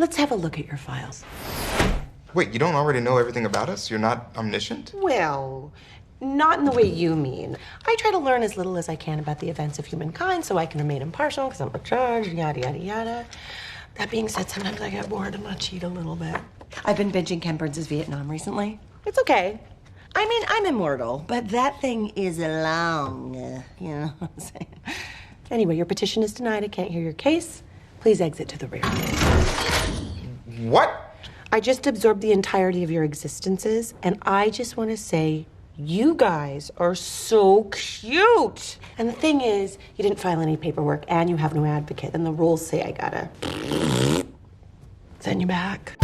Let's have a look at your files. Wait, you don't already know everything about us? You're not omniscient? Well, not in the way you mean. I try to learn as little as I can about the events of humankind so I can remain impartial because I'm in charge, yada, yada, yada. That being said, sometimes I get bored and I cheat a little bit. I've been binging Ken Burns' Vietnam recently. It's okay. I mean, I'm immortal, but that thing is long. You know what I'm saying? Anyway, your petition is denied. I can't hear your case. Please exit to the rear. What? I just absorbed the entirety of your existences, and I just want to say, you guys are so cute. And the thing is, you didn't file any paperwork, and you have no advocate, and the rules say I gotta send you back.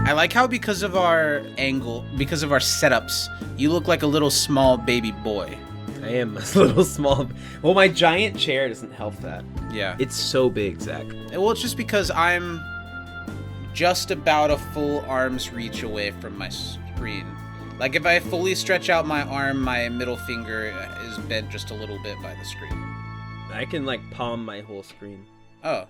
I like how because of our angle, because of our setups, you look like a little small baby boy. I am a little small. Well, my giant chair doesn't help that. Yeah. It's so big, Zach. Well, it's just because I'm just about a full arm's reach away from my screen. Like, if I fully stretch out my arm, my middle finger is bent just a little bit by the screen. I can, like, palm my whole screen. Oh.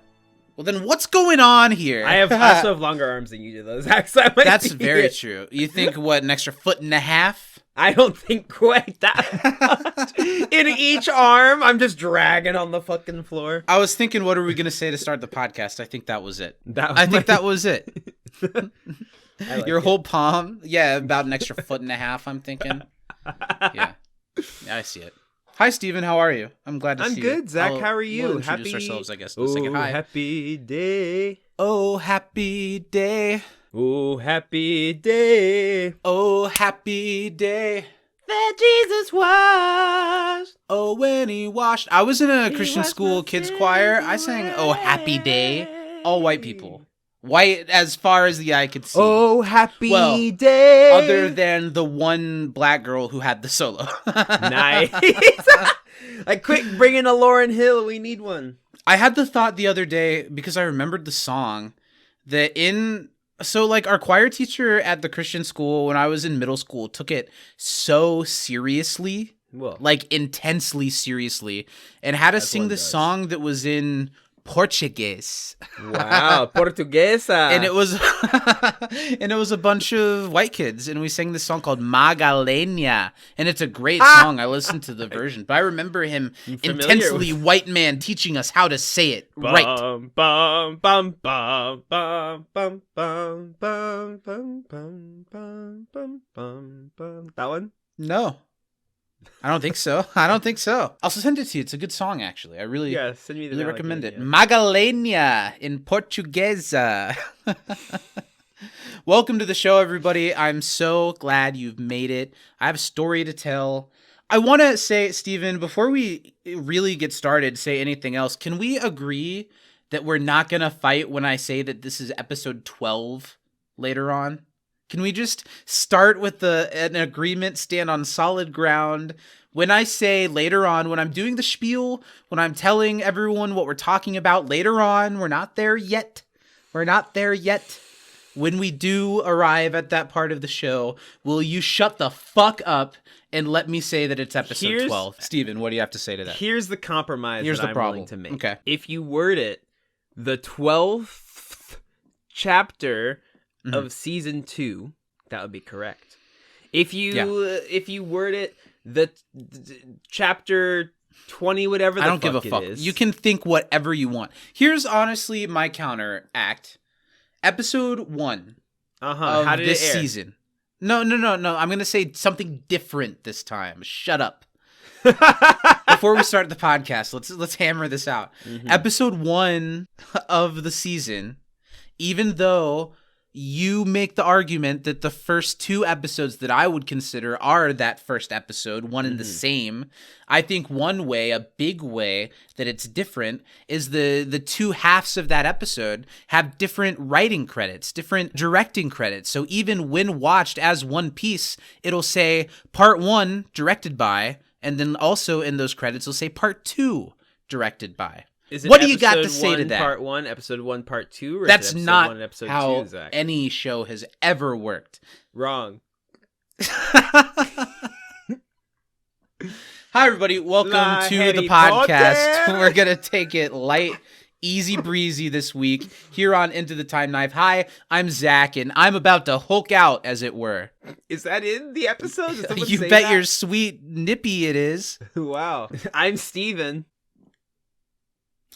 Well, then what's going on here? I also have longer arms than you do, though, Zach. So that's very true. You think, what, an extra 1.5 feet? I don't think quite that much. In each arm, I'm just dragging on the fucking floor. I was thinking, what are we going to say to start the podcast? I think that was it. I think that was it. Like Your whole palm? Yeah, about an extra 1.5 feet, I'm thinking. Yeah, I see it. Hi, Steven. How are you? I'm glad to see you. I'm good, Zach. How are you? We'll introduce ourselves, I guess. Let's say hi. Happy day. Oh, happy day. Oh, happy day. Oh, happy day. That Jesus washed. Oh, when he washed. I was in a Christian school kids choir. I sang Oh, happy day. All white people. White as far as the eye could see. Oh, happy day. Other than the one black girl who had the solo. Nice. Like, quick, bring in a Lauryn Hill. We need one. I had the thought the other day, because I remembered the song, that so, like, our choir teacher at the Christian school when I was in middle school took it so seriously, Whoa. like, intensely seriously, and had us sing this song that was in Portuguese. Wow, Portuguesa. And it was a bunch of white kids, and we sang this song called Magalena, and it's a great song. I listened to the version, but I remember him intensely white man teaching us how to say it right. Bum, bum, bum, bum, bum, bum, bum, bum, bum, bum, bum, bum, bum. That one? No. I don't think so. I'll send it to you. It's a good song, actually. I really, send me the really recommend it. yeah. Magalena in Portuguesa. Welcome to the show, everybody. I'm so glad you've made it. I have a story to tell. I want to say, Steven, before we really get started, say anything else, can we agree that we're not going to fight when I say that this is episode 12 later on? Can we just start with an agreement, stand on solid ground? When I say later on, when I'm doing the spiel, when I'm telling everyone what we're talking about later on, we're not there yet. When we do arrive at that part of the show, will you shut the fuck up and let me say that it's episode 12? Steven, what do you have to say to that? Here's the compromise Here's that the I'm problem. willing to make. Okay. If you word it, the 12th chapter of season 2, that would be correct. If you word it the chapter 20 whatever the I don't fuck give a fuck. it is. You can think whatever you want. Here's honestly my counteract. Episode 1 of How did this it air? season. No. I'm going to say something different this time. Shut up. Before we start the podcast, let's hammer this out. Episode 1 of the season, even though you make the argument that the first 2 episodes that I would consider are that first episode, one and the same. I think one way, a big way that it's different is the 2 halves of that episode have different writing credits, different directing credits. So even when watched as one piece, it'll say part 1 directed by, and then also in those credits, it'll say part 2 directed by. What do you got to say to that? Part 1, episode 1, part 2? Or That's is it episode not 1 and episode how 2, Zach? any show has ever worked. Wrong. Hi, everybody. Welcome La to the Harry podcast. Potter. We're going to take it light, easy breezy this week here on Into the Time Knife. Hi, I'm Zach, and I'm about to Hulk out, as it were. Is that in the episode? Did someone You say bet that? your sweet nippy it is. Wow. I'm Steven.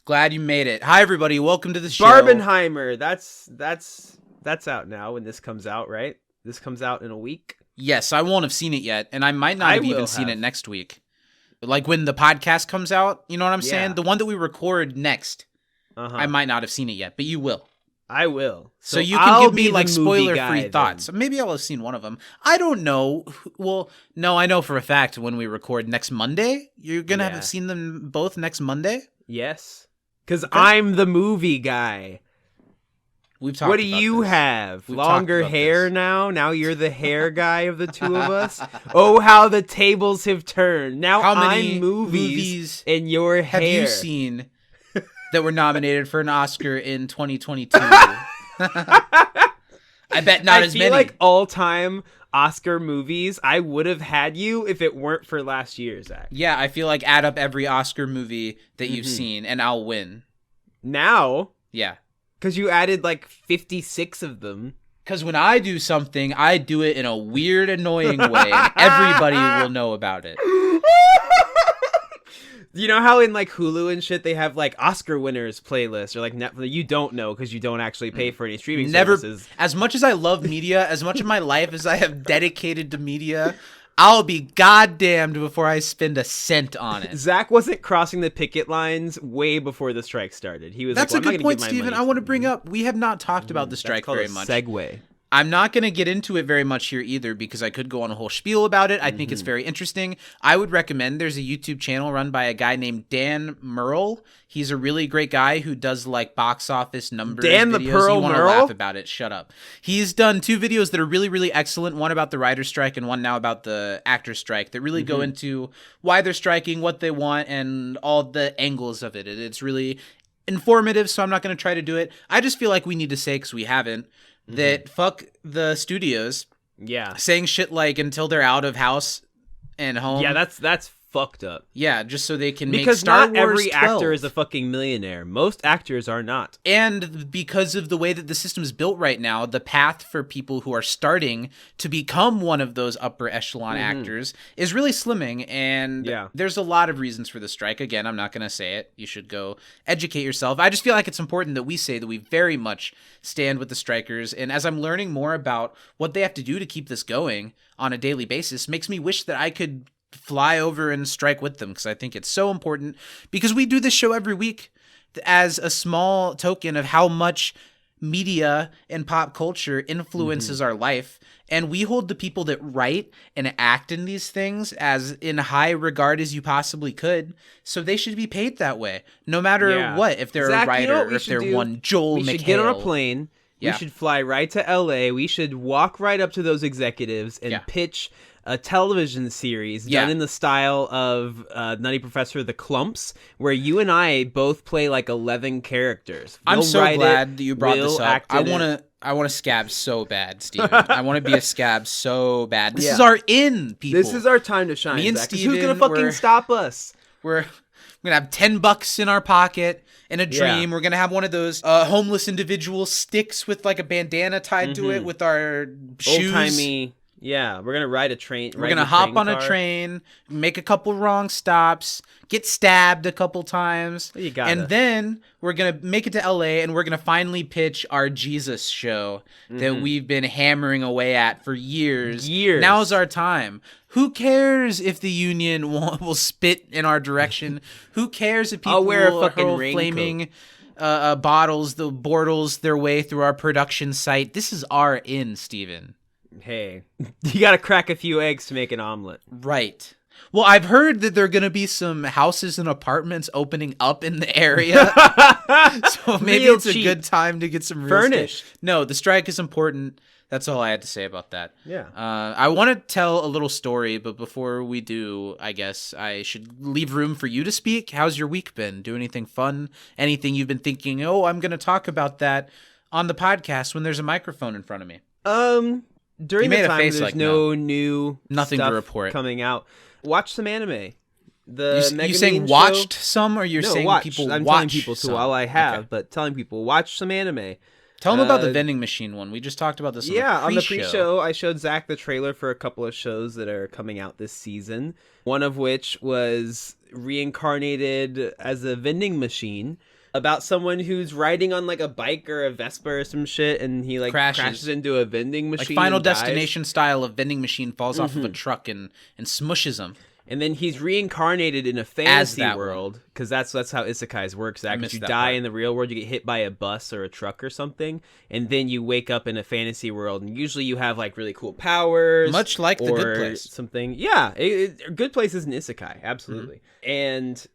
Glad you made it. Hi, everybody. Welcome to the show. Barbenheimer. That's out now when this comes out, right? This comes out in a week. Yes, I won't have seen it yet, and I might not I have even will seen have. it next week. Like when the podcast comes out, you know what I'm Yeah. saying? The one that we record next, Uh-huh. I might not have seen it yet, but you will. I will. So you can I'll give be me the like movie spoiler-free guy then. thoughts. Maybe I'll have seen one of them. I don't know. Well, no, I know for a fact when we record next Monday, you're going to Yeah. have seen them both next Monday? Yes. Because I'm the movie guy. We've talked What do about you this. have? We've Longer talked about hair this. now? Now you're the hair guy of the two of us? Oh, how the tables have turned. Now How many I'm movies movies and your have hair. you seen that were nominated for an Oscar in 2022? I bet not I as feel many. like all-time Oscar movies, I would have had you if it weren't for last year, Zach. Yeah, I feel like add up every Oscar movie that you've Mhm. seen and I'll win. Now, Yeah. because you added like 56 of them. Because when I do something, I do it in a weird, annoying way, and everybody will know about it. You know how in like Hulu and shit they have like Oscar winners playlists or like Netflix? You don't know because you don't actually pay for any streaming Never, services. as much as I love media, as much of my life as I have dedicated to media, I'll be goddamned before I spend a cent on it. Zach wasn't crossing the picket lines way before the strike started. He was That's like, a well, good I'm not point, gonna give my Steven. money I want to bring up, we have not talked about the That's strike called very a much. segue. I'm not going to get into it very much here either because I could go on a whole spiel about it. I think it's very interesting. I would recommend there's a YouTube channel run by a guy named Dan Murrell. He's a really great guy who does like box office numbers Dan the videos. Pearl You want to Murrell? laugh about it. Shut up. He's done 2 videos that are really, really excellent. One about the writer's strike and one now about the actor's strike that really go into why they're striking, what they want, and all the angles of it. It's really informative, so I'm not going to try to do it. I just feel like we need to say, because we haven't, that fuck the studios Yeah. saying shit like until they're out of house and home. Yeah, that's fucked up. Yeah, just so they can make Because Star not Wars every 12. actor is a fucking millionaire. Most actors are not. And because of the way that the system is built right now, the path for people who are starting to become one of those upper echelon actors is really slimming. And Yeah. there's a lot of reasons for the strike. Again, I'm not going to say it. You should go educate yourself. I just feel like it's important that we say that we very much stand with the strikers. And as I'm learning more about what they have to do to keep this going on a daily basis, makes me wish that I could fly over and strike with them, because I think it's so important, because we do this show every week as a small token of how much media and pop culture influences our life, and we hold the people that write and act in these things as in high regard as you possibly could, so they should be paid that way no matter Yeah. what, if they're Zach, a you know writer what we or if should they're do? one Joel We McHale. should get on a plane. Yeah. We should fly right to LA. We should walk right up to those executives and Yeah. pitch a television series Yeah. done in the style of Nutty Professor The Clumps, where you and I both play like 11 characters. I'm We'll so write glad it, that you brought we'll this up. act I in it. want to scab so bad, Steven. I want to be a scab so bad. This Yeah. is our in, people. This is our time to shine. Me and Zach, 'cause who's Steven gonna fucking were- stop us? We're gonna have $10 in our pocket and a Yeah. dream. We're gonna have one of those homeless individual sticks with like a bandana tied to it with our shoes. Old timey. Yeah, we're gonna ride a train. We're gonna hop on a train, make a couple wrong stops, get stabbed a couple times, You gotta. and then we're gonna make it to LA and we're gonna finally pitch our Jesus show that we've been hammering away at for years. Years. Now's our time. Who cares if the union will spit in our direction? Who cares if people I'll wear a will fucking hurl raincoat. flaming bottles, the bortles their way through our production site? This is our in, Steven. Hey, you gotta crack a few eggs to make an omelet. Right. Well, I've heard that there are going to be some houses and apartments opening up in the area. So maybe Real it's a cheap. good time to get some real Furnished. estate. No, the strike is important. That's all I had to say about that. Yeah. I want to tell a little story, but before we do, I guess I should leave room for you to speak. How's your week been? Do anything fun? Anything you've been thinking, oh, I'm going to talk about that on the podcast when there's a microphone in front of me? During You made the a time face there's like no new Nothing to stuff report. coming out. Watch some anime. the You Megumin saying show. watched some, or you're No, saying watched. people I'm watch telling people to some? while I have, Okay. but telling people watch some anime. Tell them about the vending machine one. We just talked about this. On the pre-show, I showed Zach the trailer for a couple of shows that are coming out this season. One of which was reincarnated as a vending machine about someone who's riding on like a bike or a Vespa or some shit, and he like crashes into a vending Like machine. Final and dies. Destination style of vending machine falls off of a truck and smushes him. And then he's reincarnated in a fantasy that world, because that's how isekais works. Zach, if missed you that die part. in the real world, you get hit by a bus or a truck or something, and then you wake up in a fantasy world, and usually you have like really cool powers, Much like The Good or Place. something. Yeah, Good Place is an isekai, absolutely. And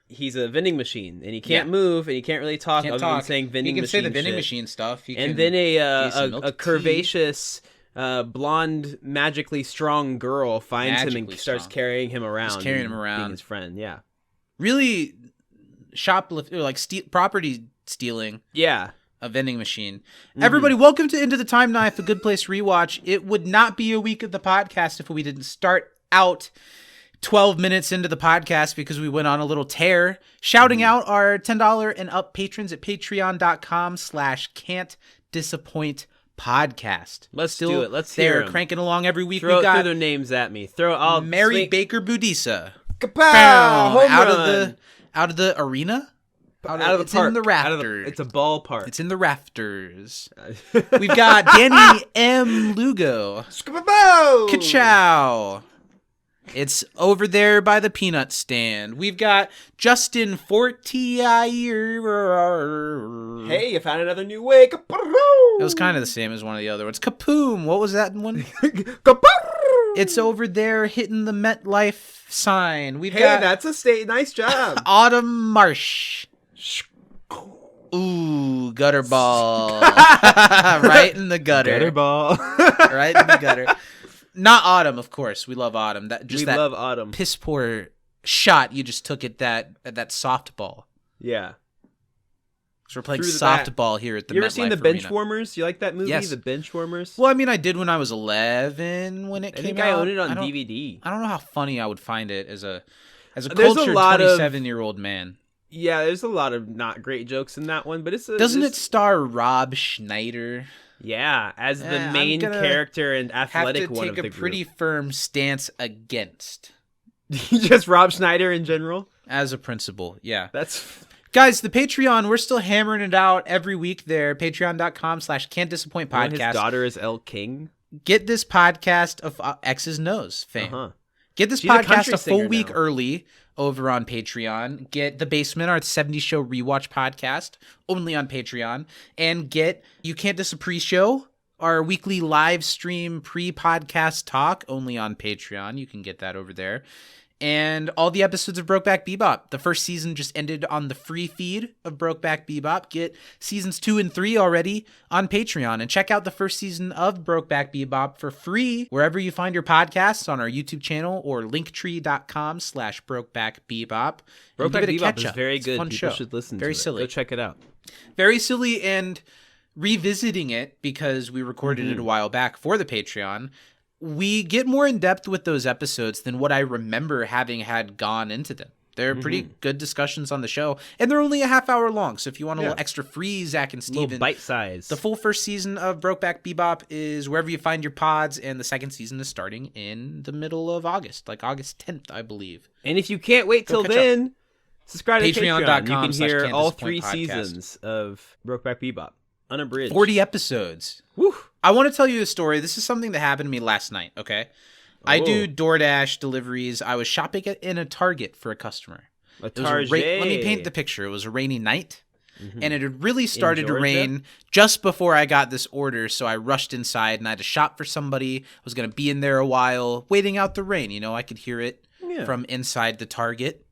he's a vending machine, and he can't move, and he can't really talk. Can't other talk. than saying vending He can say the machine vending shit. machine stuff. He And can then do some milk a tea. curvaceous blonde magically strong girl finds him Magically and starts strong. carrying him around. Just carrying and him around. being his friend. Yeah. really shoplift or like property stealing Yeah. a vending machine. Everybody, welcome to Into the Time Knife, a Good Place rewatch. It would not be a week of the podcast if we didn't start out 12 minutes into the podcast because we went on a little tear. Shouting out our $10 and up patrons at patreon.com/can't disappoint podcast. Let's Still do it. Let's there, hear 'em. cranking along every week. Throw We got their names at me. I'll Mary swing- Baker Budisa. Kapow! Home out run! of the arena. Out of the it's park. in the Out of rafters. it's a ballpark. It's in the rafters. We've got Danny M. Lugo. Ka-chow. It's over there by the peanut stand. We've got Justin Fortier. Hey, you found another new way. It was kind of the same as one of the other ones. Kapoom. What was that one? It's over there hitting the MetLife sign. We've Hey, got that's a state. Nice job. Autumn Marsh. Ooh, gutter ball. Right in the gutter. Ball. Right in the gutter. Not Autumn, of course. We love Autumn. We love Autumn. Piss poor shot you just took at that softball. Yeah. So we're playing Through the bat. softball here at the You ever MetLife seen the Arena. Benchwarmers? You like that movie? Yes. The Benchwarmers? Well, I mean, I did when I was 11 when it I came think out. I own it on don't- DVD. I don't know how funny I would find it as a There's a cultured lot of- 27-year-old man. Yeah, there's a lot of not great jokes in that one, but Doesn't it star Rob Schneider? Yeah, as the I'm main gonna character and Have athletic to one take of a the pretty firm stance against group. Just Rob Schneider in general. as a principal. Yeah. That's Guys, the Patreon, we're still hammering it out every week there. Patreon.com/can't disappoint when his podcast. daughter is Elle King. Get this podcast of X's Nose fame. Uh-huh. Get this She's a podcast country a full singer week now. early over on Patreon. Get The Basement, our 70s show rewatch podcast, only on Patreon. And get You Can't Diss a Pre-Show, our weekly live stream pre-podcast talk, only on Patreon. You can get that over there. And all the episodes of Brokeback Bebop. The first season just ended on the free feed of Brokeback Bebop. Get seasons 2 and 3 already on Patreon. And check out the first season of Brokeback Bebop for free wherever you find your podcasts, on our YouTube channel or linktree.com/brokebackbebop. And Brokeback give it a Bebop catch is up. very It's a good. fun People show. should listen Very to it. silly. Go check it out. Very silly, and revisiting it because we recorded it a while back for the Patreon. We get more in depth with those episodes than what I remember having had gone into them. They're pretty good discussions on the show, and they're only a half hour long. So if you want a little extra free Zach and Little Steven, bite size. the full first season of Brokeback Bebop is wherever you find your pods, and the second season is starting in the middle of August, like August 10th, I believe. And if you can't wait till catch up. then, subscribe to Patreon. You can hear Patreon.com/can't all disappoint 3 podcast. seasons of Brokeback Bebop, unabridged. 40 episodes. Woo! I want to tell you a story. This is something that happened to me last night, okay? I do Oh. DoorDash deliveries. I was shopping in a Target for a customer. A It was a Target. let me paint the picture. It was a rainy night, and it had really In started to Georgia? rain just before I got this order, so I rushed inside, and I had to shop for somebody. I was going to be in there a while, waiting out the rain. You know, I could hear it Yeah. from inside the Target.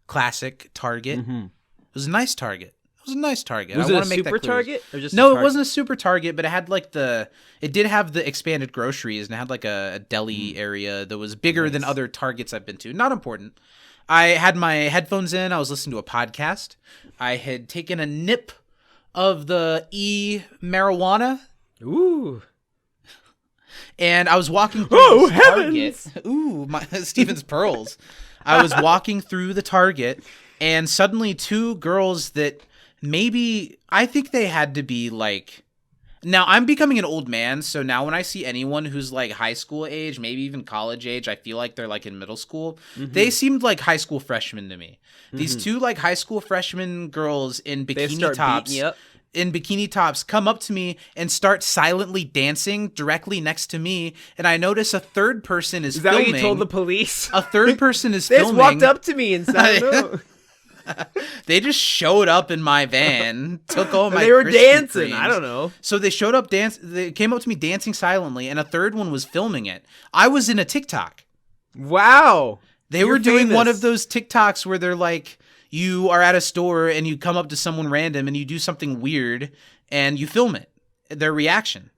Classic Target. Mhm. It was a nice Target. It was a nice Target. Was I it wanna a make that super clear. Target or just a No, it Target? wasn't a super Target, but it had like it did have the expanded groceries, and it had like a deli area that was bigger than other Targets I've been to. Not important. I had my headphones in. I was listening to a podcast. I had taken a nip of the marijuana, Ooh. and I was walking through Oh, this Target. heavens! Ooh, my Steven's pearls. I was walking through the Target, and suddenly two girls that I think they had to be like. Now, I'm becoming an old man, so now when I see anyone who's like high school age, maybe even college age, I feel like they're like in middle school. They seemed like high school freshmen to me. These two like high school freshman girls in bikini tops come up to me and start silently dancing directly next to me, and I notice a third person is filming. Is that what you told the police? A third person is They filming. just walked up to me and said, no. They just showed up in my van, took all my. They were Krispy dancing. Kremes. I don't know. So they showed up They came up to me dancing silently, and a third one was filming it. I was in a TikTok. Wow. They were doing one of those TikToks where they're like, you are at a store and you come up to someone random and you do something weird and you film it. Their reaction.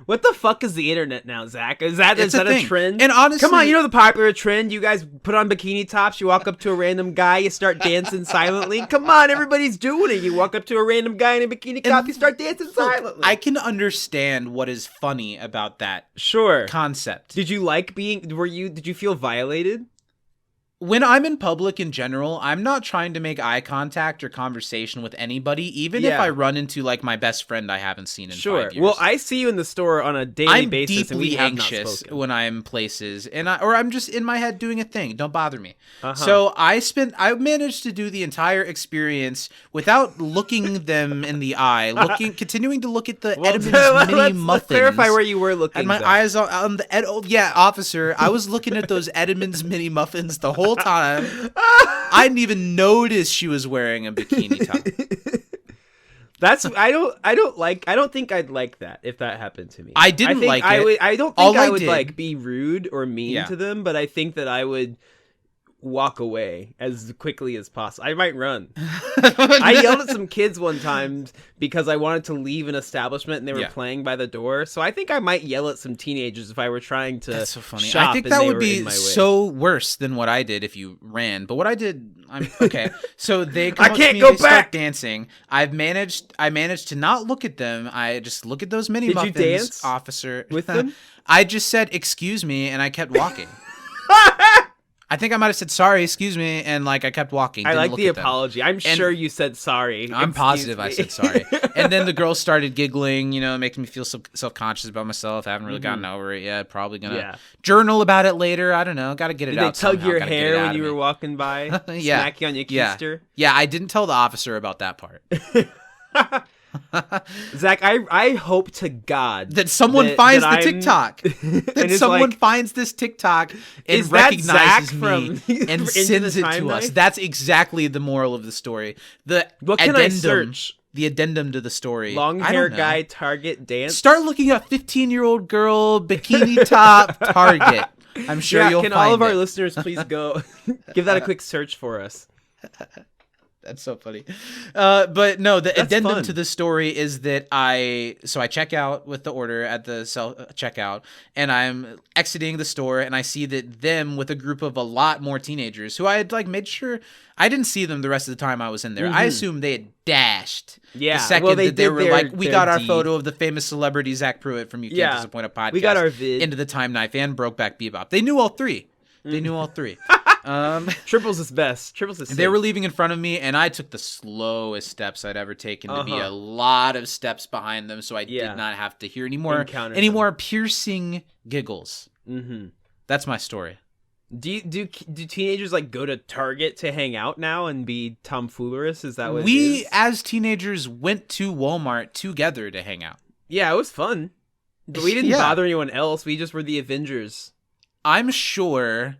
What the fuck is the internet now, Zach? Is that a trend? And honestly, come on, you know the popular trend? You guys put on bikini tops, you walk up to a random guy, you start dancing silently. Come on, everybody's doing it. You walk up to a random guy in a bikini top, you start dancing silently. I can understand what is funny about that concept. Did you did you feel violated? When I'm in public in general, I'm not trying to make eye contact or conversation with anybody, even if I run into like my best friend I haven't seen in 5 years. Well, I see you in the store on a daily basis. I'm deeply anxious when I'm places, or I'm just in my head doing a thing. Don't bother me. So I managed to do the entire experience without looking them in the eye, continuing to look at the Edmonds mini muffins. Let's clarify where you were looking. And my eyes on the officer. I was looking at those Edmonds mini muffins the whole time. I didn't even notice she was wearing a bikini top. I don't think I'd like that if that happened to me. I didn't like it. I don't think I would like be rude or mean to them, but I think that I would walk away as quickly as possible. I might run. I yelled at some kids one time because I wanted to leave an establishment and they were playing by the door. So I think I might yell at some teenagers if I were trying to. That's so funny. Shop I think that would be so worse than what I did if you ran. But what I did, I'm okay. So they come up to me, they start dancing. I managed to not look at them. I just look at those mini muffins. Did you dance, officer? With them? I just said excuse me and I kept walking. I think I might have said sorry, excuse me, and like I kept walking. I like the apology. I'm sure you said sorry. I'm positive I said sorry. And then the girls started giggling, making me feel self-conscious about myself. I haven't really gotten over it yet. Probably gonna journal about it later. I don't know. Got to get it out. Did they tug your hair when you were walking by? Smack you on your keister? Yeah, I didn't tell the officer about that part. Zach, I hope to God that someone finds the TikTok. That someone finds this TikTok and recognizes me and sends it to us. That's exactly the moral of the story. What can I search? The addendum to the story. Long hair guy Target dance. Start looking at 15-year-old girl bikini top Target. I'm sure you'll find it. Can all of our listeners please go give that a quick search for us? That's so funny. But no, the addendum to the story is that I check out with the order at the self-checkout, and I'm exiting the store, and I see that them with a group of a lot more teenagers who I had made sure I didn't see them the rest of the time I was in there. I assumed they had dashed. Yeah. The second that they were we got our photo of the famous celebrity Zach Pruitt from You Can't Disappoint a Podcast. We got our vid. Into the Time Knife and Brokeback Bebop. They knew all three. They knew all three. Triples is best. Triples is sick. They were leaving in front of me, and I took the slowest steps I'd ever taken to be a lot of steps behind them, so I did not have to hear any more piercing giggles. Mm-hmm. That's my story. Do teenagers go to Target to hang out now and be tomfoolerish? Is that what we as teenagers went to Walmart together to hang out? Yeah, it was fun. But we didn't bother anyone else. We just were the Avengers. I'm sure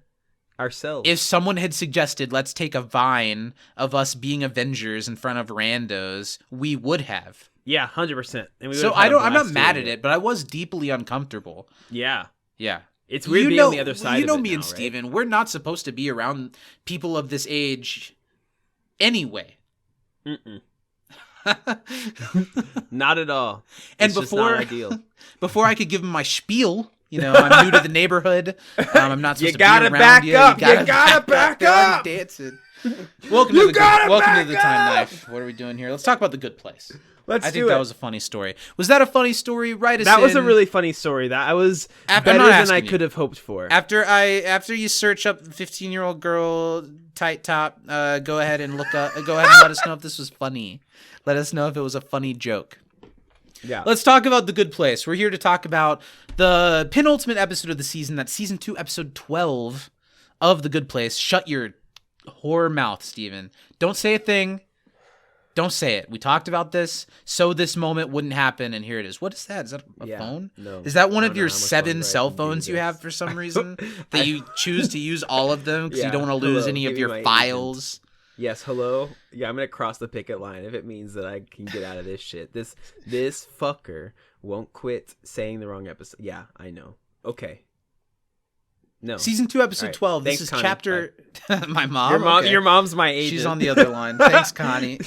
ourselves. If someone had suggested, let's take a vine of us being Avengers in front of randos, we would have. Yeah, 100%. So I'm not mad at it, but I was deeply uncomfortable. Yeah. Yeah. It's weird being on the other side of it. You know me now, and Steven, we're not supposed to be around people of this age anyway. Mm-mm. Not at all. And it's just not ideal. Before I could give him my spiel, You know, I'm new to the neighborhood. I'm not supposed You to gotta be around back you. up. You gotta back I'm up. dancing. Welcome to the Time Knife. What are we doing here? Let's talk about The Good Place. I think that was a funny story. Was that a funny story? Write us in. That was a really funny story. That was better than I could have hoped for. After you search up 15-year-old girl tight top, go ahead and let us know if this was funny. Let us know if it was a funny joke. Yeah. Let's talk about The Good Place. We're here to talk about the penultimate episode of the season. That's season 2, episode 12 of The Good Place. Shut your whore mouth, Steven. Don't say a thing. Don't say it. We talked about this, so this moment wouldn't happen, and here it is. What is that? Is that a phone? No. Is that one of your 7 cell phones you have for some reason? That you choose to use all of them because you don't want to lose any of your files? Yes, hello? Yeah, I'm going to cross the picket line if it means that I can get out of this shit. This fucker won't quit saying the wrong episode. Yeah, I know. Okay. No. Season 2, episode 12. Thanks, this is Connie. chapter... My mom? Okay. Your mom's my agent. She's on the other line. Thanks, Connie.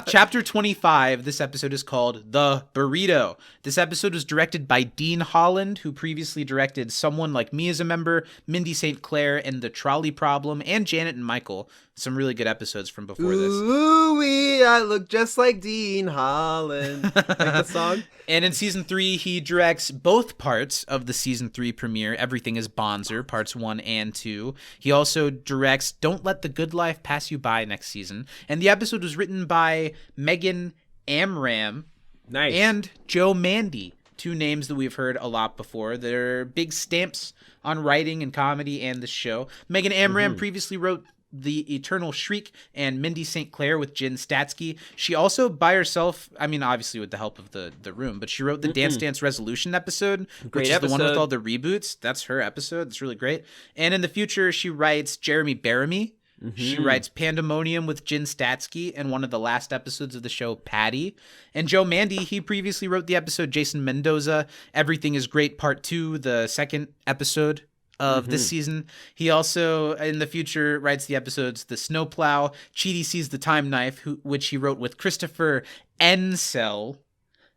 Chapter 25. This episode is called The Burrito. This episode was directed by Dean Holland, who previously directed Someone Like Me as a Member, Mindy St. Clair, and The Trolley Problem, and Janet and Michael. Some really good episodes from before this. Ooh-wee, I look just like Dean Holland. Like the song? And in season 3, he directs both parts of the season 3 premiere, Everything is Bonzer, parts 1 and 2. He also directs Don't Let the Good Life Pass You By next season. And the episode was written by Megan Amram and Joe Mandy, 2 names that we've heard a lot before. They're big stamps on writing and comedy and the show. Megan Amram previously wrote The Eternal Shriek and Mindy St. Clair with Jen Statsky. She also by herself, I mean obviously with the help of the room, but she wrote the Dance Dance Resolution episode, which is the one with all the reboots. That's her episode. It's really great. And in the future she writes Jeremy Bearimy. She writes Pandemonium with Jen Statsky and one of the last episodes of the show, Patty. And Joe Mandy, he previously wrote the episode Jason Mendoza, Everything is Great Part 2, the second episode of this season. He also, in the future, writes the episodes The Snowplow, Chidi Sees the Time Knife, which he wrote with Christopher Ensel,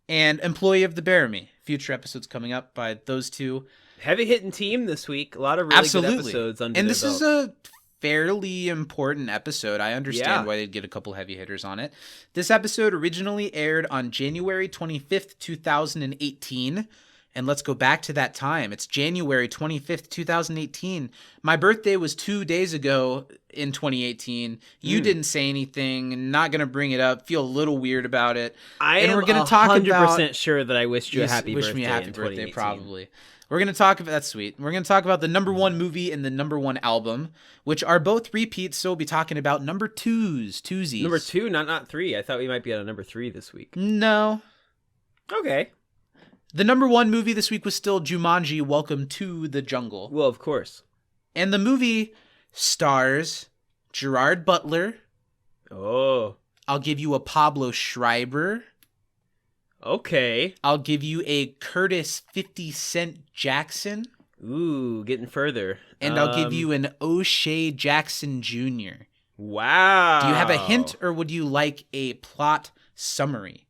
and Employee of the Bearimy. Future episodes coming up by those 2. Heavy hitting team this week. A lot of really good episodes under and their this belt. is a fairly important episode. I understand why they'd get a couple heavy hitters on it. This episode originally aired on January 25th, 2018. And let's go back to that time. It's January 25th, 2018. My birthday was 2 days ago in 2018. You didn't say anything. Not going to bring it up. Feel a little weird about it. We're going to talk 100% sure that I wished you a happy birthday. Wish me a happy birthday, probably. We're going to talk about, that's sweet. We're going to talk about the number 1 movie and the number 1 album, which are both repeats. So we'll be talking about number 2s, twosies. Number 2, not 3. I thought we might be on a number 3 this week. No. Okay. The number 1 movie this week was still Jumanji, Welcome to the Jungle. Well, of course. And the movie stars Gerard Butler. Oh. I'll give you a Pablo Schreiber. Okay. I'll give you a Curtis 50 Cent Jackson. Ooh, getting further. And I'll give you an O'Shea Jackson Jr. Wow. Do you have a hint or would you like a plot summary?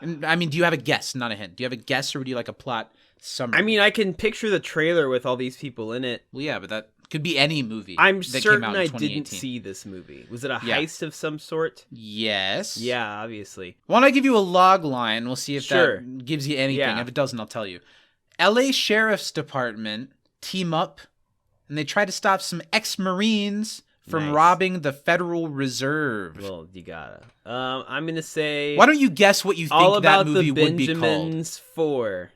I mean, do you have a guess, not a hint? Do you have a guess or would you like a plot summary? I mean, I can picture the trailer with all these people in it. Well, yeah, but that could be any movie. I'm that certain came out in I 2018. didn't see this movie. Was it a heist of some sort? Yes. Yeah, obviously. Why don't I give you a log line? We'll see if Sure. that gives you anything. Yeah. If it doesn't, I'll tell you. LA Sheriff's Department team up and they try to stop some ex-Marines from Nice. robbing the Federal Reserve. Well, you gotta. I'm gonna say. Why don't you guess what you think all that about movie the would be called? Benjamins 4.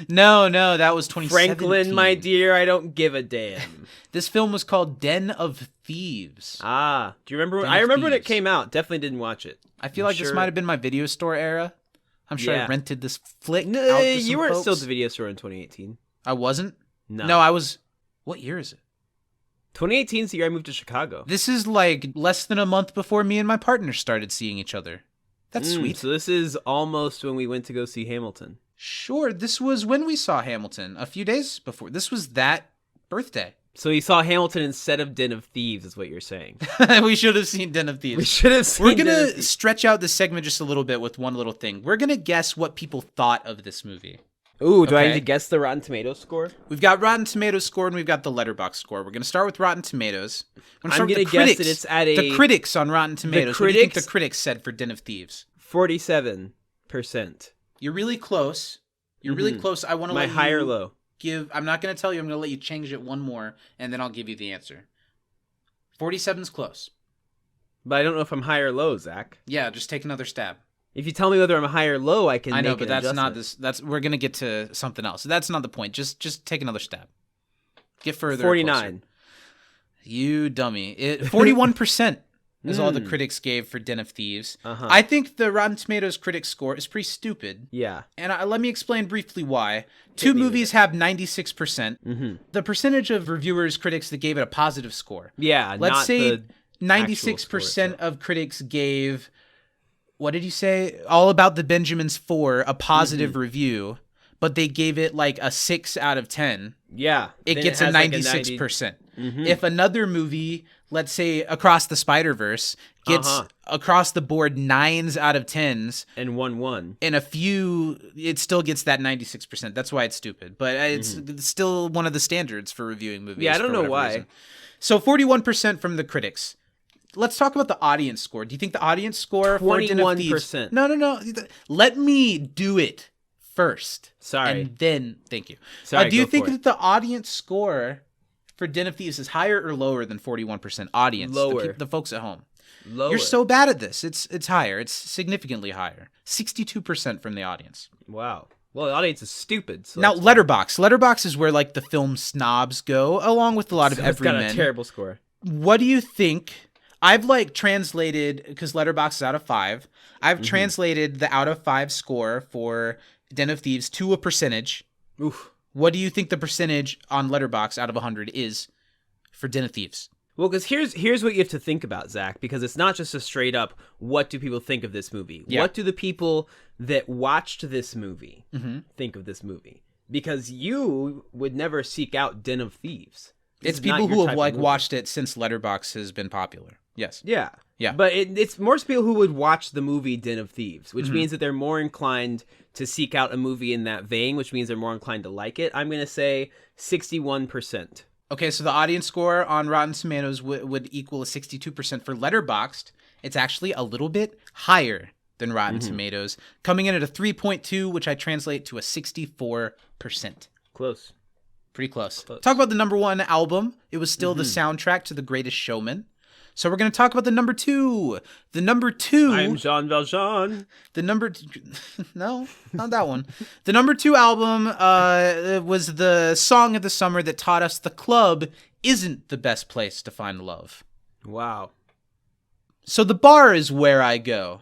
No, that was 2017. Franklin, my dear, I don't give a damn. This film was called Den of Thieves. Do you remember? Den I of remember when it Thieves. came out. Definitely didn't watch it. I feel like this might have been my video store era. I'm sure I Yeah. rented this flick. No, out to you some weren't folks. still at the video store in 2018. I wasn't. No, I was. What year is it? 2018 is the year I moved to Chicago. This is like less than a month before me and my partner started seeing each other. That's sweet. So this is almost when we went to go see Hamilton. Sure, this was when we saw Hamilton, a few days before. This was that birthday. So you saw Hamilton instead of Den of Thieves, is what you're saying. We should have seen Den of Thieves. We should have seen. We're Den of gonna Thieves. stretch out this segment just a little bit with one little thing. We're gonna guess what people thought of this movie. Ooh, do I need Okay. to guess the Rotten Tomatoes score? We've got Rotten Tomatoes score and we've got the Letterboxd score. We're going to start with Rotten Tomatoes. I'm gonna guess that it's at the critics on Rotten Tomatoes. What do you think the critics said for Den of Thieves? 47%. You're really close. You're really close. I want to My let high you or low? I'm not going to tell you. I'm going to let you change it one more, and then I'll give you the answer. 47's close. But I don't know if I'm high or low, Zach. Yeah, just take another stab. If you tell me whether I'm high or low, I can. I know, make but an that's not adjustment. this. We're going to get to something else. That's not the point. Just take another stab. Get further. 49. Closer. You dummy. 41% is all the critics gave for Den of Thieves. I think the Rotten Tomatoes critic score is pretty stupid. Yeah. And let me explain briefly why. Two movies have 96%. The percentage of reviewers, critics that gave it a positive score. Yeah. Let's not say the 96% of critics gave, what did you say? All About the Benjamins 4, a positive review, but they gave it like a 6 out of 10. Yeah. It then gets a has like 96%. If another movie, let's say Across the Spider-Verse, gets across the board 9s out of 10s, and 1-1. and a few, it still gets that 96%. That's why it's stupid. But it's still one of the standards for reviewing movies. Yeah, I don't for know whatever why. reason. So 41% from the critics. Let's talk about the audience score. Do you think the audience score for Den of Thieves... 21%. No. Let me do it first. Sorry. And then, thank you. Sorry, do you go think for it. that the audience score for Den of Thieves is higher or lower than 41% audience? Lower. The folks at home. Lower. You're so bad at this. It's higher. It's significantly higher. 62% from the audience. Wow. Well, the audience is stupid. So Now, that's Letterboxd. Letterboxd is where like the film snobs go, along with a lot of fine. It's got everymen. a terrible score. What do you think? I've like translated, because Letterboxd is out of 5. I've translated the out of 5 score for Den of Thieves to a percentage. Oof. What do you think the percentage on Letterboxd out of 100 is for Den of Thieves? Well, because here's what you have to think about, Zach, because it's not just a straight up, what do people think of this movie? Yeah. What do the people that watched this movie think of this movie? Because you would never seek out Den of Thieves. This It's is not people your who type have of like movie. watched it since Letterboxd has been popular. Yes. Yeah. Yeah. But it's more people who would watch the movie Den of Thieves, which means that they're more inclined to seek out a movie in that vein, which means they're more inclined to like it. I'm going to say 61%. Okay, so the audience score on Rotten Tomatoes would equal a 62%. For Letterboxd, it's actually a little bit higher than Rotten Tomatoes, coming in at a 3.2, which I translate to a 64%. Close. Pretty close. Talk about the number 1 album. It was still the soundtrack to The Greatest Showman. So we're going to talk about the number 2. The number 2... I'm Jean Valjean. The number... No, not that one. The number 2 album was the song of the summer that taught us the club isn't the best place to find love. Wow. So the bar is where I go.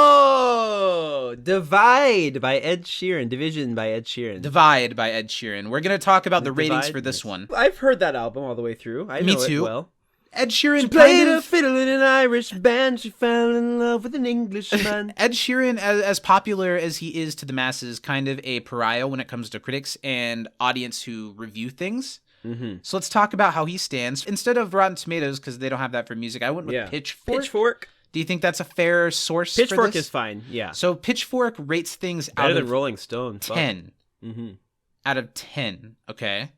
Oh! Divide by Ed Sheeran. Division by Ed Sheeran. Divide by Ed Sheeran. We're going to talk about the ratings Divide? for this Nice. one. I've heard that album all the way through. I Me know too. it well. Ed Sheeran She played kind a of... fiddle in an Irish band. She fell in love with an Englishman. Ed Sheeran, as popular as he is to the masses, kind of a pariah when it comes to critics and audience who review things. So let's talk about how he stands. Instead of Rotten Tomatoes, because they don't have that for music, I went with Pitchfork. Pitchfork. Do you think that's a fair source Pitchfork for this? is fine. Yeah. So Pitchfork rates things Better out than of Rolling Stone. Fuck. 10. Mm-hmm. Out of 10, okay?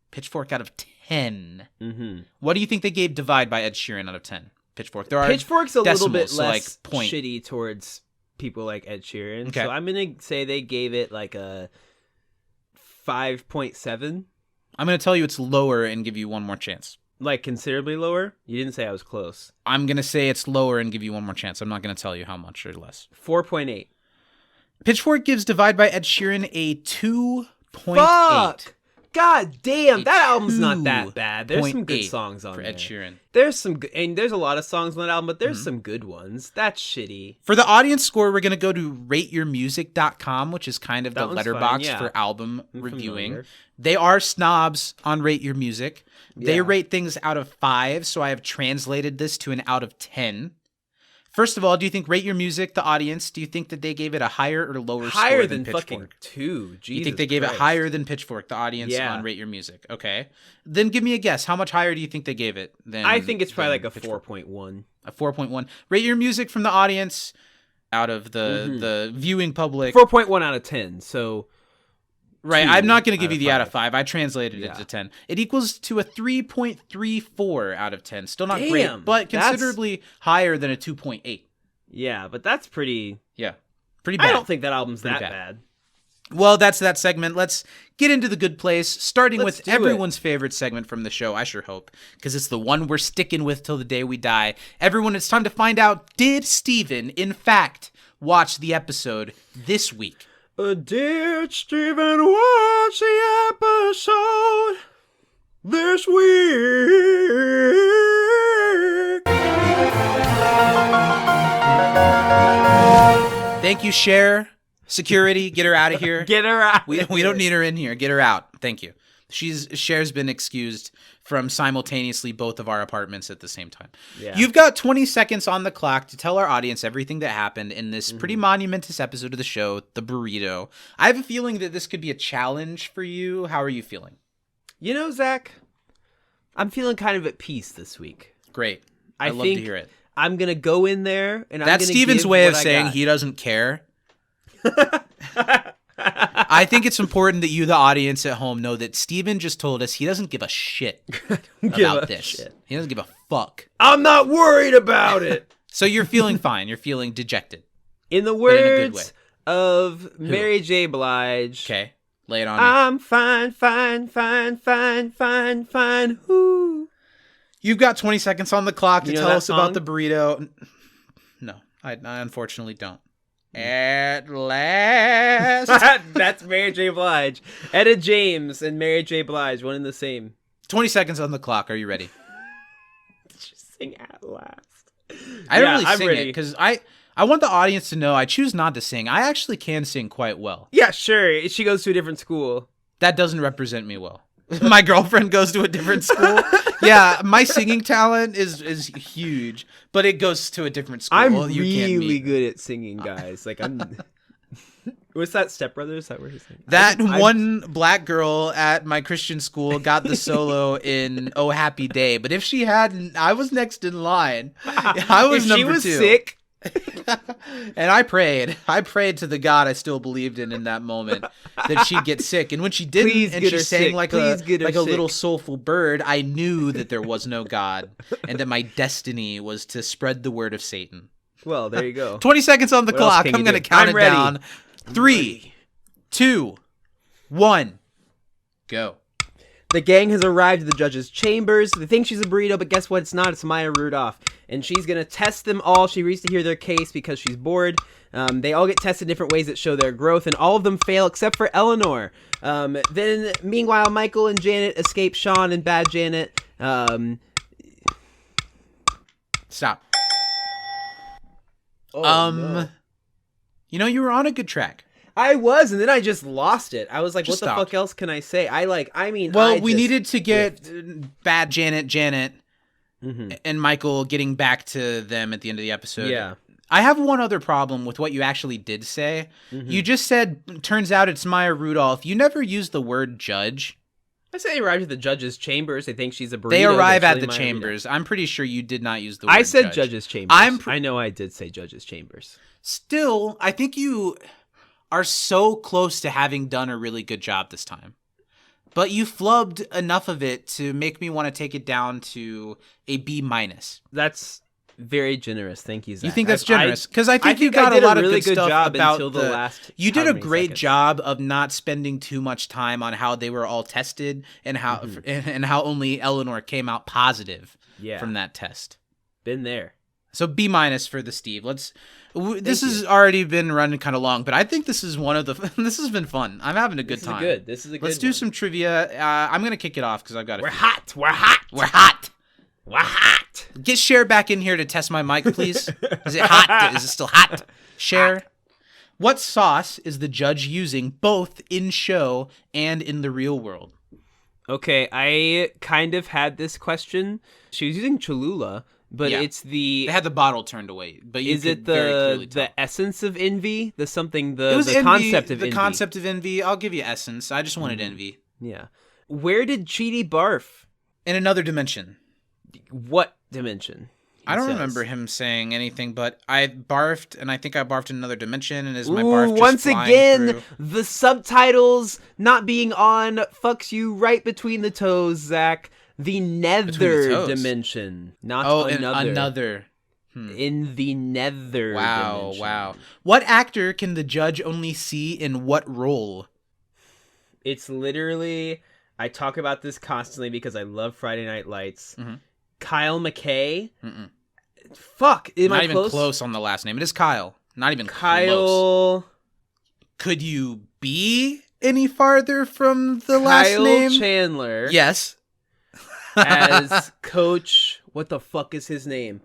Pitchfork out of 10. Mm-hmm. What do you think they gave Divide by Ed Sheeran out of 10? Pitchfork. There are Pitchfork's a little bit decimals, so, less like, point. shitty towards people like Ed Sheeran. Okay. So I'm going to say they gave it like a 5.7. I'm going to tell you it's lower and give you one more chance. Like considerably lower? You didn't say I was close. I'm going to say it's lower and give you one more chance. I'm not going to tell you how much or less. 4.8. Pitchfork gives Divide by Ed Sheeran a 2.8. Fuck! God damn, that album's not that bad. There's some good 2.8 songs on for there. Ed Sheeran. There's some good, and there's a lot of songs on that album, but there's some good ones. That's shitty. For the audience score, we're going to go to rateyourmusic.com, which is kind of That the one's letterbox fine, yeah. for album I'm reviewing. familiar. They are snobs on Rate Your Music. They Yeah. rate things out of 5, so I have translated this to an out of 10. First of all, do you think Rate Your Music, the audience, do you think that they gave it a higher or lower score Higher than than Pitchfork? fucking 2. Jesus You think they gave Christ. it higher than Pitchfork, the audience Yeah. on Rate Your Music? Okay. Then give me a guess. How much higher do you think they gave it than I think it's probably like a Pitchfork? 4.1. A 4.1. Rate Your Music from the audience out of the viewing public. 4.1 out of 10. So Right, two I'm not going to give out you of the out of 5. 5. I translated it to 10. It equals to a 3.34 out of 10. Still not great, Damn, but that's- considerably higher than a 2.8. Yeah, but that's pretty... Yeah, pretty bad. I don't think that album's Pretty that bad. bad. Well, that's that segment. Let's get into the good place, starting Let's with do everyone's favorite segment from the show, I sure hope, because it's the one we're sticking with till the day we die. Everyone, it's time to find out, did Steven, in fact, watch the episode this week? Did Steven watch the episode this week? Thank you, Cher. Security, get her out of here. Get her out. We don't need her in here. Get her out. Thank you. Cher's been excused from simultaneously both of our apartments at the same time. Yeah. You've got 20 seconds on the clock to tell our audience everything that happened in this pretty monumentous episode of the show, The Burrito. I have a feeling that this could be a challenge for you. How are you feeling? You know, Zach, I'm feeling kind of at peace this week. Great. I love think to hear it. I'm going to go in there and I'm That's going to Steven's give way what of I saying got. he doesn't care. I think it's important that you, the audience at home, know that Steven just told us he doesn't give a shit about this. Shit. He doesn't give a fuck. I'm not worried about it. So you're feeling fine. You're feeling dejected. In the in a good words of Mary J. Blige, Okay. Lay it on me. I'm fine, fine, fine, fine, fine, fine. Whoo. You've got 20 seconds on the clock to You know tell that us about song? the burrito. No, I unfortunately don't. At last. That's Mary J. Blige. Etta James and Mary J. Blige, one and the same. 20 seconds on the clock. Are you ready? Just sing At Last. I don't Yeah, really I'm sing ready. it because I want the audience to know I choose not to sing. I actually can sing quite well. Yeah, sure. She goes to a different school. That doesn't represent me well. My girlfriend goes to a different school. Yeah, my singing talent is huge, but it goes to a different school. I'm you can't really meet. good at singing, guys. Like I'm. What's that? Step Brothers? Is that where he's singing? That one black girl at my Christian school got the solo in "Oh Happy Day," but if she hadn't, I was next in line. I was if number she was 2. sick. And I prayed to the God I still believed in that moment that she'd get sick. And when she didn't, Please and get she her sang sick. like Please get her a sick. little soulful bird, I knew that there was no God and that my destiny was to spread the word of Satan. Well, there you go. 20 seconds on the What else clock. can I'm you going to do? count I'm it ready. down. 3, 2, 1, go. The gang has arrived at the judge's chambers. They think she's a burrito, but guess what? It's not. It's Maya Rudolph. And she's going to test them all. She reads to hear their case because she's bored. They all get tested in different ways that show their growth, and all of them fail except for Eleanor. Then, meanwhile, Michael and Janet escape Sean and Bad Janet. Stop. No. You know, you were on a good track. I was, and then I just lost it. I was like, Just what the stopped. fuck else can I say? Well, we needed to get Bad Janet, Mm-hmm. and Michael getting back to them at the end of the episode. Yeah. I have one other problem with what you actually did say. Mm-hmm. You just said, turns out it's Maya Rudolph. You never used the word judge. I say they arrived at the judge's chambers. They think she's a burrito. They arrive but at it's the really Maya chambers. I'm pretty sure you did not use the word I said judge. judge's chambers. I know I did say judge's chambers. Still, I think you are so close to having done a really good job this time. But you flubbed enough of it to make me want to take it down to a B-. That's very generous. Thank you, Zach. You think that's generous? Because I think you I got did a lot of really good stuff job about until the last. You did how a many great seconds. job of not spending too much time on how they were all tested and how and how only Eleanor came out positive Yeah. from that test. Been there. So B- for the Steve. This has already been running kind of long, but I think this is one of the. This has been fun. I'm having a good time. This is a good. Let's do some trivia. I'm gonna kick it off because I've got. We're hot. We're hot. We're hot. We're hot. Get Cher back in here to test my mic, please. Is it hot? Is it still hot? Cher. What sauce is the judge using both in show and in the real world? Okay, I kind of had this question. She was using Cholula, but Yeah. it's the. They had the bottle turned away, but you Is could it very clearly tell. the essence of envy? The something the It was the envy, concept of the envy. concept of envy. I'll give you essence. I just wanted envy. Yeah. Where did Cheaty barf? In another dimension. What dimension? I don't says. remember him saying anything, but I barfed, and I think I barfed in another dimension, and is my Ooh, barf just once flying again, through? the subtitles not being on fucks you right between the toes, Zach. The nether toes? dimension, not another. In the nether dimension. Wow. What actor can the judge only see in what role? It's literally, I talk about this constantly because I love Friday Night Lights. Mm-hmm. Kyle McKay. Mm-mm. Fuck, am Not I even close? close on the last name. It is Kyle. Not even close. Kyle. Could you be any farther from the last Kyle name? Chandler. Yes. As Coach, what the fuck is his name?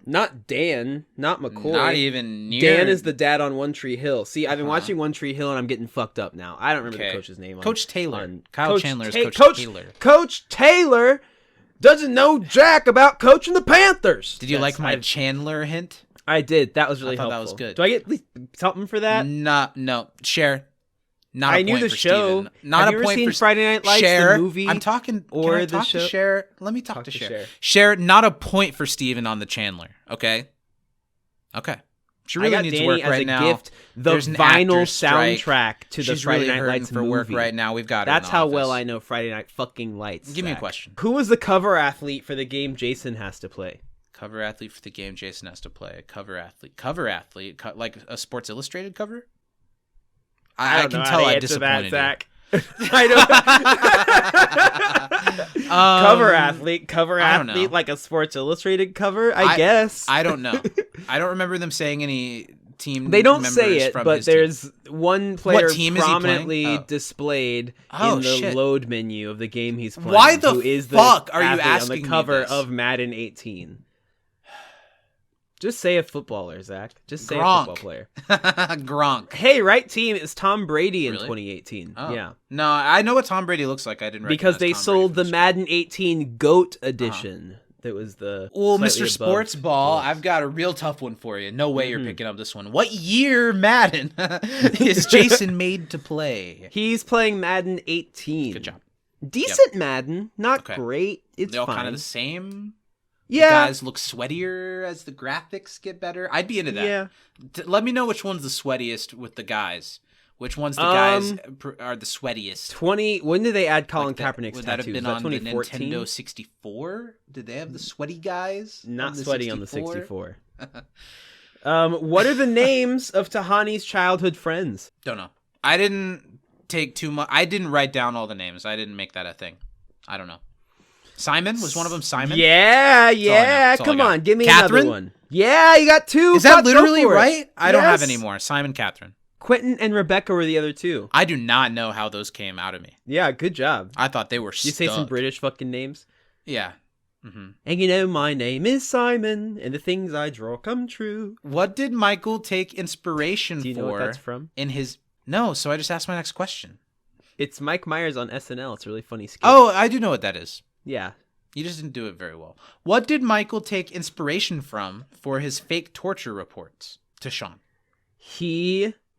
Not Dan, not McCoy. Not even near. Dan is the dad on One Tree Hill. See, I've been watching One Tree Hill and I'm getting fucked up now. I don't remember the coach's name. Coach Taylor. Kyle Coach Chandler is Coach Taylor. Coach Taylor doesn't know jack about coaching the Panthers. Did you like my Chandler hint? I did. That was really I thought helpful. that was good. Do I get at least something for that? No. Share. Not a I knew point the for show. Steven. Not Have a you ever point seen for Friday Night Lights, Cher. the movie? I'm talking. or Can I the talk show? to Cher? Let me talk Talk to to Cher. Cher. Cher, not a point for Steven on the Chandler. Okay. She really I got needs Danny work as right a now. gift the There's an vinyl actor's strike. soundtrack to the She's Friday really Night hurting Lights for movie. work right now. We've got her. That's in the how office. well I know Friday Night fucking Lights. Give me a Zach. question. Who was the cover athlete for the game Jason has to play? Cover athlete for the game Jason has to play. Cover athlete. Like a Sports Illustrated cover. I don't can know tell how to I answer disappointed that, you. Zach. I don't. Cover athlete, like a Sports Illustrated cover, I guess. I don't know. I don't remember them saying any team. They don't members say it, from but his team. there's one player What team is he playing? prominently Oh. displayed Oh, in the shit. load menu of the game he's playing. Why the who is fuck are you athlete asking on me the cover this? of Madden 18? Just say a footballer, Zach. Just say Gronk. a football player. Gronk. Hey, right team is Tom Brady in Really? 2018. Oh. Yeah. No, I know what Tom Brady looks like. I didn't Because recognize they Tom sold the Brady from Madden 18 GOAT edition. That was the Well, slightly Mr. above Sports Ball, GOAT. I've got a real tough one for you. No way you're picking up this one. What year Madden is Jason made to play? He's playing Madden 18. Good job. Decent Madden, not Okay. great. It's They all fine. kind of the same. Yeah. The guys look sweatier as the graphics get better. I'd be into that. Yeah. Let me know which one's the sweatiest with the guys. Which one's the guys are the sweatiest? When did they add Colin Like that- Kaepernick's would that have tattoos? been Was on that the 2014? Nintendo 64? Did they have the sweaty guys? Not on the sweaty on the 64. What are the names of Tahani's childhood friends? Don't know. I didn't take too much. I didn't write down all the names. I didn't make that a thing. I don't know. Simon? Was one of them Simon? Yeah. That's all I Come got. on, give me Catherine? another one. Yeah, you got two. Is that Fuck, go literally for it. right? I don't have Yes. any more. Simon, Catherine. Quentin and Rebecca were the other two. I do not know how those came out of me. Yeah, good job. I thought they were You say some stuck. British fucking names. Yeah. Mm-hmm. And you know my name is Simon, and the things I draw come true. What did Michael take inspiration Do you for know what that's from? in his... No, so I just asked my next question. It's Mike Myers on SNL. It's a really funny skit. Oh, I do know what that is. Yeah. You just didn't do it very well. What did Michael take inspiration from for his fake torture reports to Sean?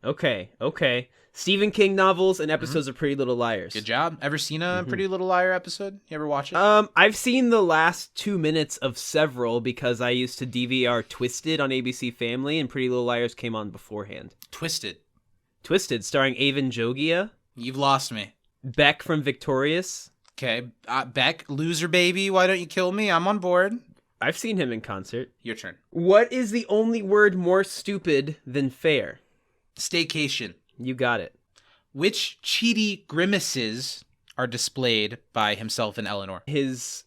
Okay. Stephen King novels and episodes of Pretty Little Liars. Good job. Ever seen a Pretty Little Liar episode? You ever watch it? I've seen the last 2 minutes of several because I used to DVR Twisted on ABC Family, and Pretty Little Liars came on beforehand. Twisted. Twisted, starring Avon Jogia, You've lost me. Beck from Victorious. Okay. Beck, loser baby, why don't you kill me? I'm on board. I've seen him in concert. Your turn. What is the only word more stupid than fair? Staycation. You got it. Which cheaty grimaces are displayed by himself and Eleanor? His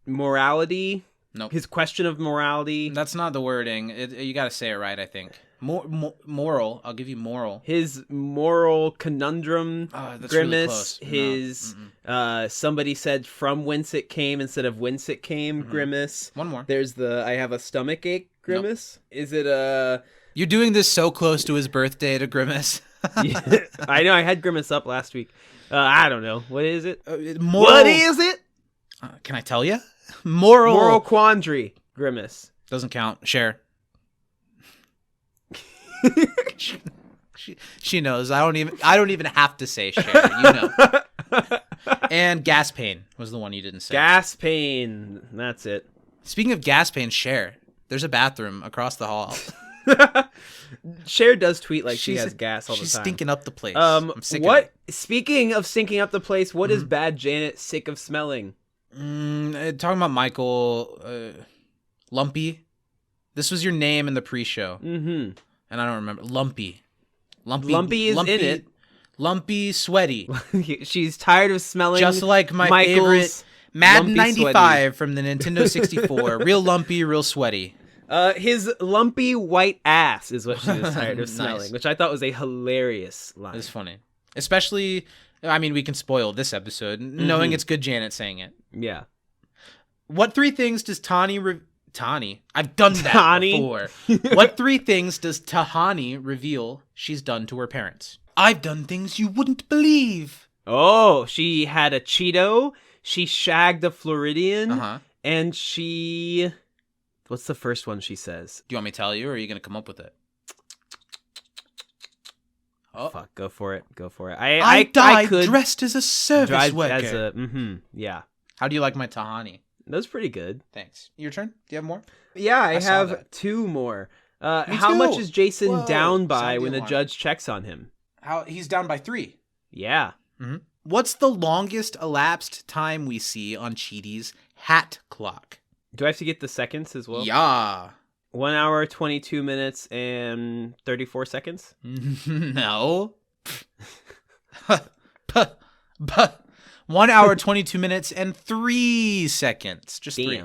morality. Nope. His question of morality. That's not the wording. You got to say it right, I think. Moral. I'll give you moral. His moral conundrum. That's grimace. really His close. somebody said from whence it came instead of whence it came grimace. One more. There's the I have a stomach ache grimace. Is it a You're doing this so close to his birthday to grimace. I know I had grimace up last week. I don't know. What is it? Moral. What is it? Can I tell you? Moral quandary grimace. doesn't count. Share. She knows. I don't even have to say share. You know. And gas pain was the one you didn't say. Gas pain. That's it. Speaking of gas pain, Cher, there's a bathroom across the hall. Cher does tweet like she has gas all the time. She's stinking up the place. I'm sick of it. Speaking of stinking up the place, what is Bad Janet sick of smelling? Talking about Michael, Lumpy. This was your name in the pre-show. Mm-hmm. And I don't remember. Lumpy is in it. Lumpy, sweaty. She's tired of smelling just like my favorite Madden 95 sweaty. From the Nintendo 64. Real lumpy, real sweaty. His lumpy white ass is what she was tired of smelling, which I thought was a hilarious line. It's funny. Especially, I mean, we can spoil this episode, knowing it's good Janet saying it. Yeah. What 3 things does Tani... I've done that before. What 3 things does Tahani reveal she's done to her parents? I've done things you wouldn't believe. Oh, she had a Cheeto, she shagged a Floridian, and she... What's the first one she says? Do you want me to tell you, or are you going to come up with it? Oh, fuck, go for it. I died dressed as a service worker. Yeah. How do you like my Tahani? That was pretty good. Thanks. Your turn? Do you have more? Yeah, I have 2 more. How much is Jason down by when the judge checks on him? He's down by 3. Yeah. Mm-hmm. What's the longest elapsed time we see on Cheaty's hat clock? Do I have to get the seconds as well? Yeah. 1 hour, 22 minutes, and 34 seconds? No. 1 hour, 22 minutes, and 3 seconds. Just Damn. 3.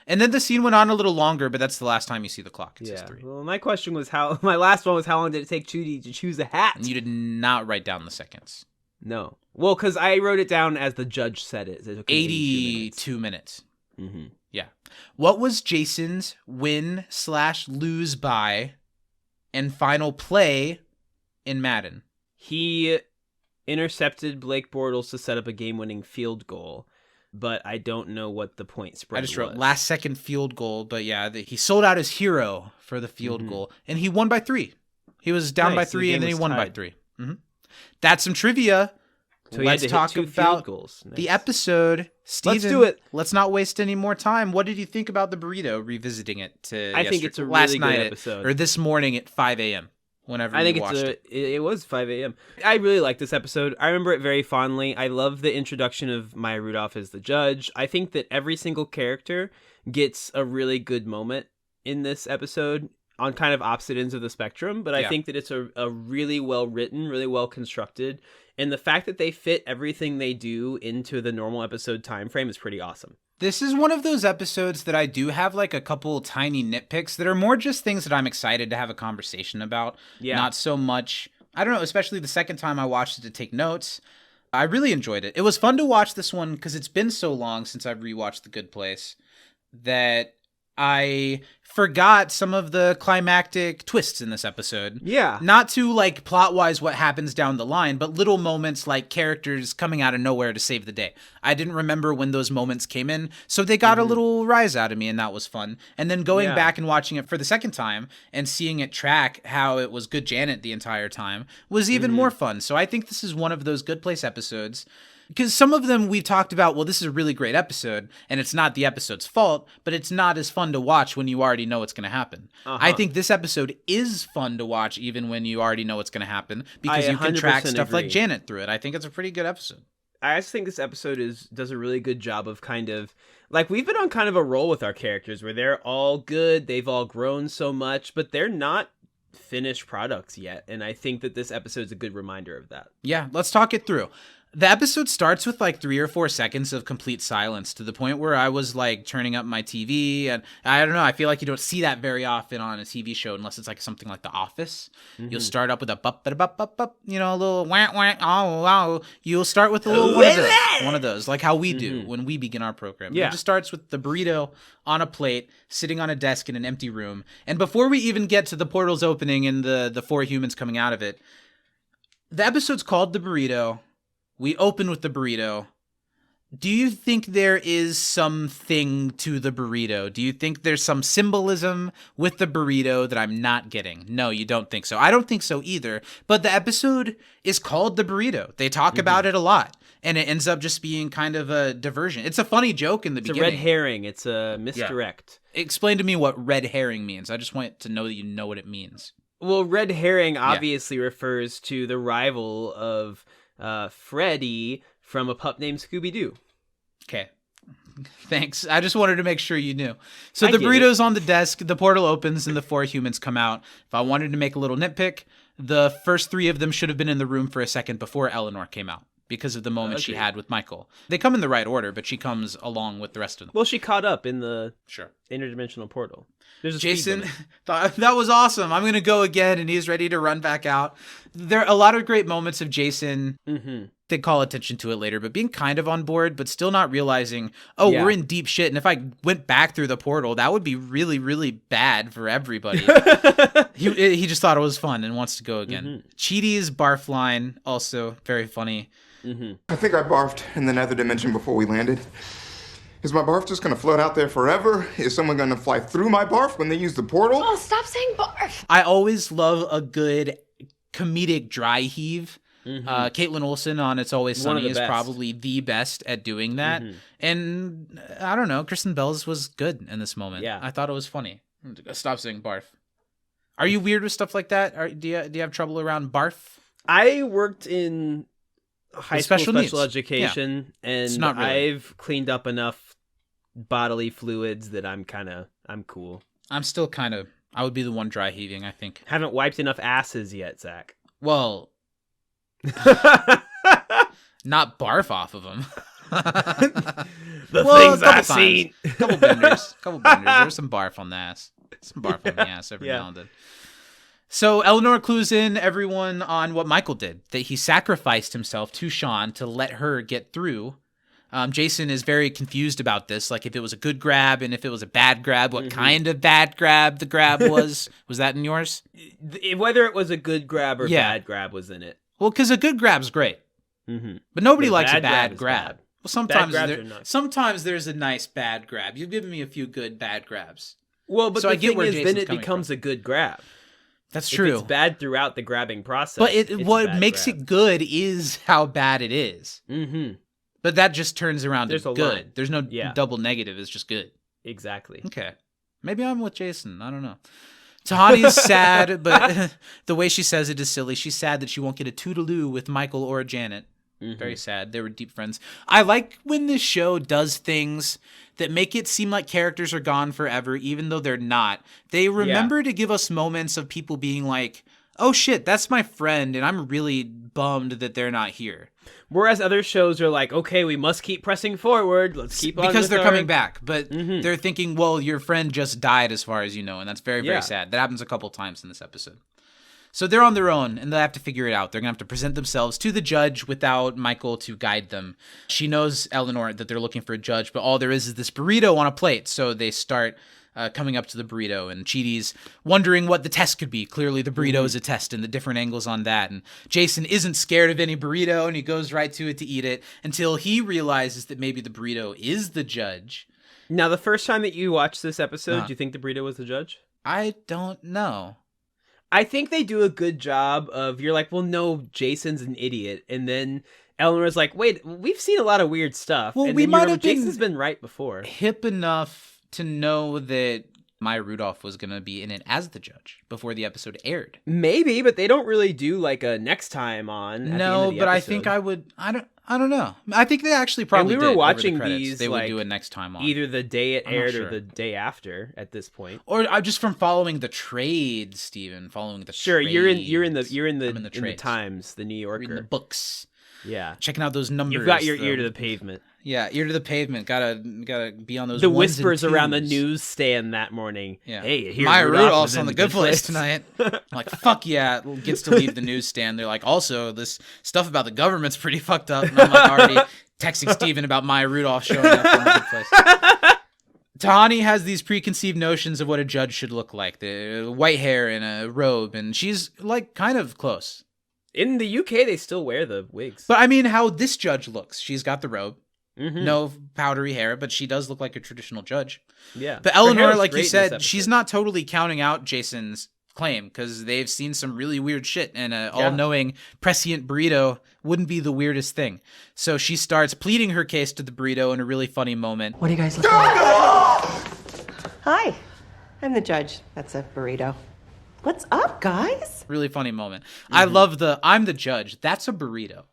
And then the scene went on a little longer, but that's the last time you see the clock. It's just 3. Well, my question was my last one was how long did it take Judy to choose a hat? And you did not write down the seconds. No. Well, because I wrote it down as the judge said it. It took 82 minutes. Mm-hmm. Yeah. What was Jason's win/lose by and final play in Madden? He intercepted Blake Bortles to set up a game-winning field goal, but I don't know what the point spread was. I just wrote last-second field goal, but yeah, he sold out his hero for the field goal, and he won by 3. He was down by 3, and then he won by 3. Mm-hmm. That's some trivia. So let's talk about the episode. Steven, let's do it. Let's not waste any more time. What did you think about the burrito? Revisiting it I think it's a really good episode. Or this morning at 5 a.m. Whenever you watched it. It was 5 a.m. I really like this episode. I remember it very fondly. I love the introduction of Maya Rudolph as the judge. I think that every single character gets a really good moment in this episode on kind of opposite ends of the spectrum, but I think that it's a really well written, really well constructed, and the fact that they fit everything they do into the normal episode time frame is pretty awesome. This is one of those episodes that I do have like a couple tiny nitpicks that are more just things that I'm excited to have a conversation about. Yeah. Not so much, I don't know, especially the second time I watched it to take notes. I really enjoyed it. It was fun to watch this one because it's been so long since I've rewatched The Good Place that I forgot some of the climactic twists in this episode. Yeah. Not to like plot-wise what happens down the line, but little moments like characters coming out of nowhere to save the day. I didn't remember when those moments came in, so they got a little rise out of me, and that was fun. And then going back and watching it for the second time and seeing it track how it was Good Janet the entire time was even more fun. So I think this is one of those Good Place episodes. Because some of them we've talked about, well, this is a really great episode, and it's not the episode's fault, but it's not as fun to watch when you already know what's going to happen. I think this episode is fun to watch even when you already know what's going to happen, because you can track stuff like Janet through it. I think it's a pretty good episode. I just think this episode does a really good job of kind of, like, we've been on kind of a roll with our characters where they're all good, they've all grown so much, but they're not finished products yet, and I think that this episode's a good reminder of that. Yeah, let's talk it through. The episode starts with like 3 or 4 seconds of complete silence to the point where I was like turning up my TV, and I don't know, I feel like you don't see that very often on a TV show unless it's like something like The Office. You'll start up with a bup, you know, a little wah, oh, wow. You'll start with a little one of those, like how we do when we begin our program. Yeah. It just starts with the burrito on a plate, sitting on a desk in an empty room. And before we even get to the portals opening and the 4 humans coming out of it, the episode's called The Burrito. We open with the burrito. Do you think there is something to the burrito? Do you think there's some symbolism with the burrito that I'm not getting? No, you don't think so. I don't think so either. But the episode is called The Burrito. They talk about it a lot. and it ends up just being kind of a diversion. It's a funny joke in the beginning. It's a red herring. It's a misdirect. Explain to me what red herring means. I just want to know that you know what it means. Well, red herring obviously refers to the rival of Freddy from A Pup Named Scooby-Doo. Okay. Thanks. I just wanted to make sure you knew. So I the get burrito's on the desk, the portal opens, and the 4 humans come out. If I wanted to make a little nitpick, the first 3 of them should have been in the room for a second before Eleanor came out because of the moment she had with Michael. They come in the right order, but she comes along with the rest of them. Well, she caught up in the Sure. interdimensional portal. There's a Jason speed thought that was awesome. I'm going to go again, and he's ready to run back out. There are a lot of great moments of Jason. limit. They call attention to it later, but being kind of on board, but still not realizing, we're in deep shit. And if I went back through the portal, that would be really, really bad for everybody. he just thought it was fun and wants to go again. Cheaty's barf line, also very funny. I think I barfed in the nether dimension before we landed. Is my barf just gonna float out there forever? Is someone gonna fly through my barf when they use the portal? Oh, stop saying barf. I always love a good comedic dry heave. Caitlin Olsen on It's Always Sunny is probably the best at doing that. And I don't know, Kristen Bell's was good in this moment. Yeah. I thought it was funny. Stop saying barf. Are you weird with stuff like that? Do you have trouble around barf? I worked in high school special education, and not really. I've cleaned up enough bodily fluids that I'm cool. I'm still I would be the one dry heaving, I think. Haven't wiped enough asses yet, Zach. Well, not barf off of them. Things I've seen. Couple benders. There's some barf on the ass. Some barf on the ass every now and then. So Eleanor clues in everyone on what Michael did, that he sacrificed himself to Sean to let her get through. Jason is very confused about this, like if it was a good grab and if it was a bad grab, what kind of bad grab the grab was. Was that in yours? Whether it was a good grab or bad grab was in it. Well, because a good grab's great, but nobody likes a bad grab. Well, sometimes there's a nice bad grab. You've given me a few good bad grabs. Well, but so the thing is, then it becomes a good grab. That's true. If it's bad throughout the grabbing process. But what makes it good is how bad it is. But that just turns around to good. Line. There's no double negative. It's just good. Exactly. Okay. Maybe I'm with Jason. I don't know. Tahani is sad, but the way she says it is silly. She's sad that she won't get a toodaloo with Michael or Janet. Very sad. They were deep friends. I like when this show does things that make it seem like characters are gone forever, even though they're not. They remember to give us moments of people being like, oh shit, that's my friend, and I'm really bummed that they're not here. Whereas other shows are like, okay, we must keep pressing forward. Let's keep on because they're coming back. But they're thinking, well, your friend just died as far as you know, and that's very, very sad. That happens a couple times in this episode. So they're on their own, and they'll have to figure it out. They're going to have to present themselves to the judge without Michael to guide them. She knows, Eleanor, that they're looking for a judge, but all there is this burrito on a plate. So they start coming up to the burrito, and Cheaty's wondering what the test could be. Clearly, the burrito is a test, and the different angles on that. And Jason isn't scared of any burrito, and he goes right to it to eat it until he realizes that maybe the burrito is the judge. Now, the first time that you watched this episode, do you think the burrito was the judge? I don't know. I think they do a good job of, you're like, well, no, Jason's an idiot. And then Eleanor's like, wait, we've seen a lot of weird stuff. Well, and we might have Jason's been right before. Hip enough to know that Maya Rudolph was going to be in it as the judge before the episode aired. Maybe, but they don't really do like a next time on. No, but I think I would. I don't know. I think they actually probably. And we were did watching over the these. They like, would do it next time on, either the day it aired or the day after. At this point, or just from following the trade, Steven, following the trades. You're in the Times, the New Yorker, reading the books. Yeah, checking out those numbers. You've got your ear to the pavement. Yeah, ear to the pavement. Gotta be on those. The whispers around the newsstand that morning. Yeah. Hey, Maya Rudolph's on the Good Place tonight. I'm like, fuck yeah, gets to leave the newsstand. They're like, also, this stuff about the government's pretty fucked up. And I'm like already texting Steven about Maya Rudolph showing up in the Good Place. Tahani has these preconceived notions of what a judge should look like. The white hair and a robe, and she's like kind of close. In the UK, they still wear the wigs. But I mean, how this judge looks. She's got the robe. No powdery hair, but she does look like a traditional judge. Yeah. But Eleanor, like you said, she's not totally counting out Jason's claim because they've seen some really weird shit, and all-knowing prescient Burrito wouldn't be the weirdest thing. So she starts pleading her case to the Burrito in a really funny moment. What are you guys looking at? Hi, I'm the judge. That's a Burrito. What's up, guys? Really funny moment. I love I'm the judge. That's a Burrito.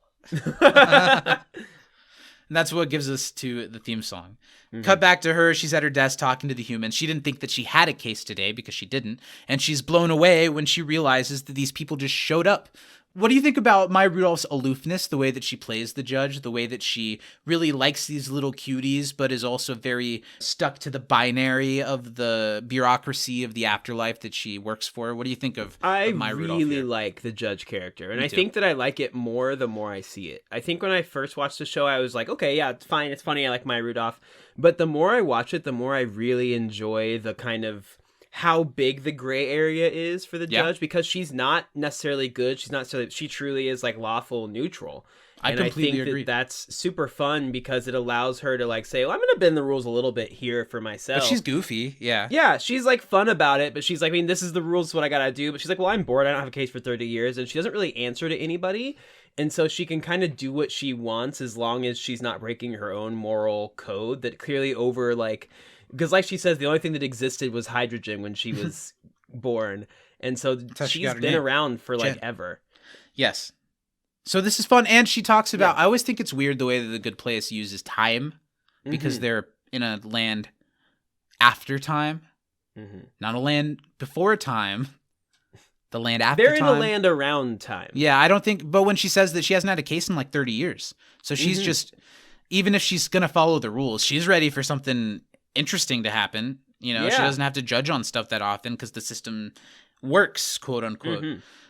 And that's what gives us to the theme song. Cut back to her. She's at her desk talking to the humans. She didn't think that she had a case today because she didn't. And she's blown away when she realizes that these people just showed up. What do you think about Maya Rudolph's aloofness, the way that she plays the judge, the way that she really likes these little cuties, but is also very stuck to the binary of the bureaucracy of the afterlife that she works for? What do you think of Maya Rudolph? I really here? like the judge character, and Me I too. think that I like it more the more I see it. I think when I first watched the show, I was like, okay, yeah, it's fine, it's funny, I like Maya Rudolph. But the more I watch it, the more I really enjoy the kind of how big the gray area is for the judge, because she's not necessarily good. She truly is like lawful neutral. I completely agree. That's super fun because it allows her to like say, well, I'm going to bend the rules a little bit here for myself. But she's goofy, yeah. Yeah, she's like fun about it, but she's like, I mean, this is the rules, what I got to do. But she's like, well, I'm bored. I don't have a case for 30 years. And she doesn't really answer to anybody. And so she can kind of do what she wants as long as she's not breaking her own moral code that clearly because like she says, the only thing that existed was hydrogen when she was born. And so she's been around for like ever. Yes. So this is fun. And she talks about, I always think it's weird the way that The Good Place uses time because they're in a land after time, not a land before time. The land after time. They're in a land around time. Yeah, I don't think, but when she says that she hasn't had a case in like 30 years. So she's just, even if she's going to follow the rules, she's ready for something interesting to happen. You know, she doesn't have to judge on stuff that often because the system works, quote unquote.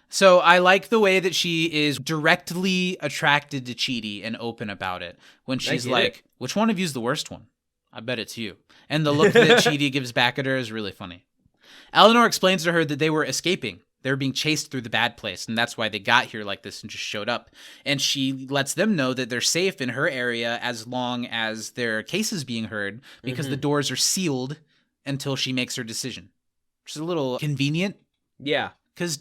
So I like the way that she is directly attracted to Chidi and open about it. When she's like, which one of you is the worst one? I bet it's you. And the look that Chidi gives back at her is really funny. Eleanor explains to her that they were escaping. They were being chased through the bad place, and that's why they got here like this and just showed up. And she lets them know that they're safe in her area as long as their case is being heard because the doors are sealed until she makes her decision. Which is a little convenient. Yeah. Because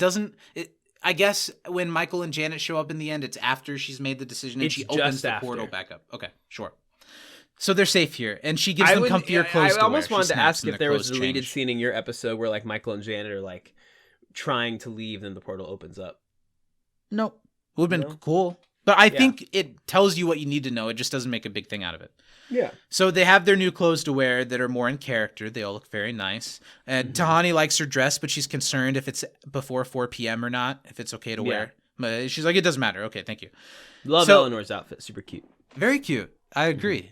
I guess when Michael and Janet show up in the end, it's after she's made the decision and she opens the portal back up. Okay, sure. So they're safe here, and she gives them comfier clothes to wear. I almost wanted to ask if there was a change. deleted scene in your episode where like Michael and Janet are like trying to leave, then the portal opens up. Nope. It would have been cool. But I think it tells you what you need to know. It just doesn't make a big thing out of it. Yeah. So they have their new clothes to wear that are more in character. They all look very nice. And Tahani likes her dress, but she's concerned if it's before 4 p.m. or not, if it's okay to wear. But she's like, it doesn't matter. Okay, thank you. Love Eleanor's outfit. Super cute. Very cute. I agree.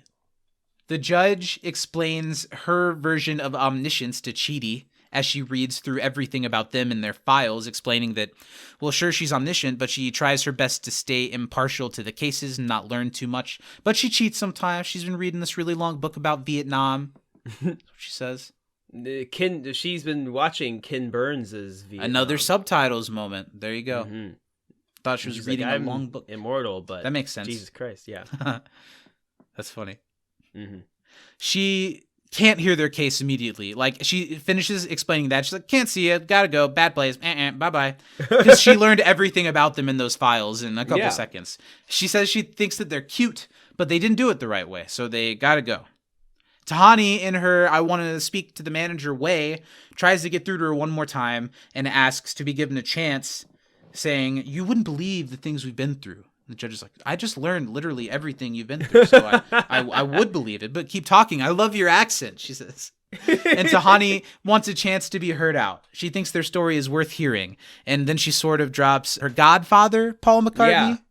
The judge explains her version of omniscience to Chidi as she reads through everything about them in their files, explaining that, well, sure, she's omniscient, but she tries her best to stay impartial to the cases and not learn too much. But she cheats sometimes. She's been reading this really long book about Vietnam. That's what she says. She's been watching Ken Burns' Vietnam. Another subtitles moment. There you go. Thought she was reading a long book. Immortal, but that makes sense. Jesus Christ, yeah. That's funny. She can't hear their case immediately. Like, she finishes explaining that. She's like, can't see it. Gotta go. Bad place. Bye-bye. Because she learned everything about them in those files in a couple seconds. She says she thinks that they're cute, but they didn't do it the right way, so they gotta go. Tahani, in her I want to speak to the manager way, tries to get through to her one more time and asks to be given a chance, saying, you wouldn't believe the things we've been through. The judge is like, I just learned literally everything you've been through, so I would believe it, but keep talking. I love your accent, she says. And Tahani wants a chance to be heard out. She thinks their story is worth hearing. And then she sort of drops her godfather, Paul McCartney,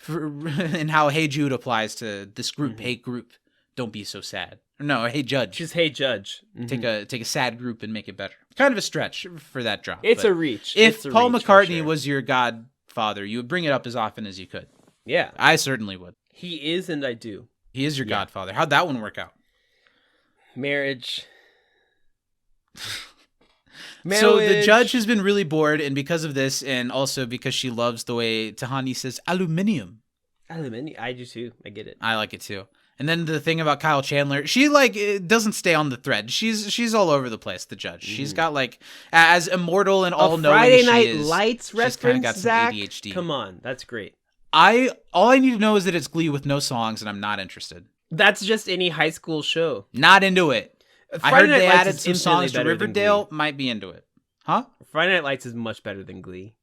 and how Hey Jude applies to this group. Hey group, don't be so sad. No, Hey Judge. Just Hey Judge. Take a sad group and make it better. Kind of a stretch for that drop. It's a reach. If Paul McCartney was your godfather, you would bring it up as often as you could. Yeah. I certainly would. He is, and I do. He is your godfather. How'd that one work out? Marriage. So the judge has been really bored, and because of this, and also because she loves the way Tahani says aluminium. Aluminium. I do too. I get it. I like it too. And then the thing about Kyle Chandler, she like it doesn't stay on the thread. She's all over the place. The judge. She's got like as immortal and all knowing Friday she Night is, Lights she's kinda reference, got some Zach. ADHD. Come on, that's great. All I need to know is that it's Glee with no songs, and I'm not interested. That's just any high school show. Not into it. I Friday heard Night they Lights added is some infinitely songs to better than Riverdale. Glee. Might be into it. Huh? Friday Night Lights is much better than Glee.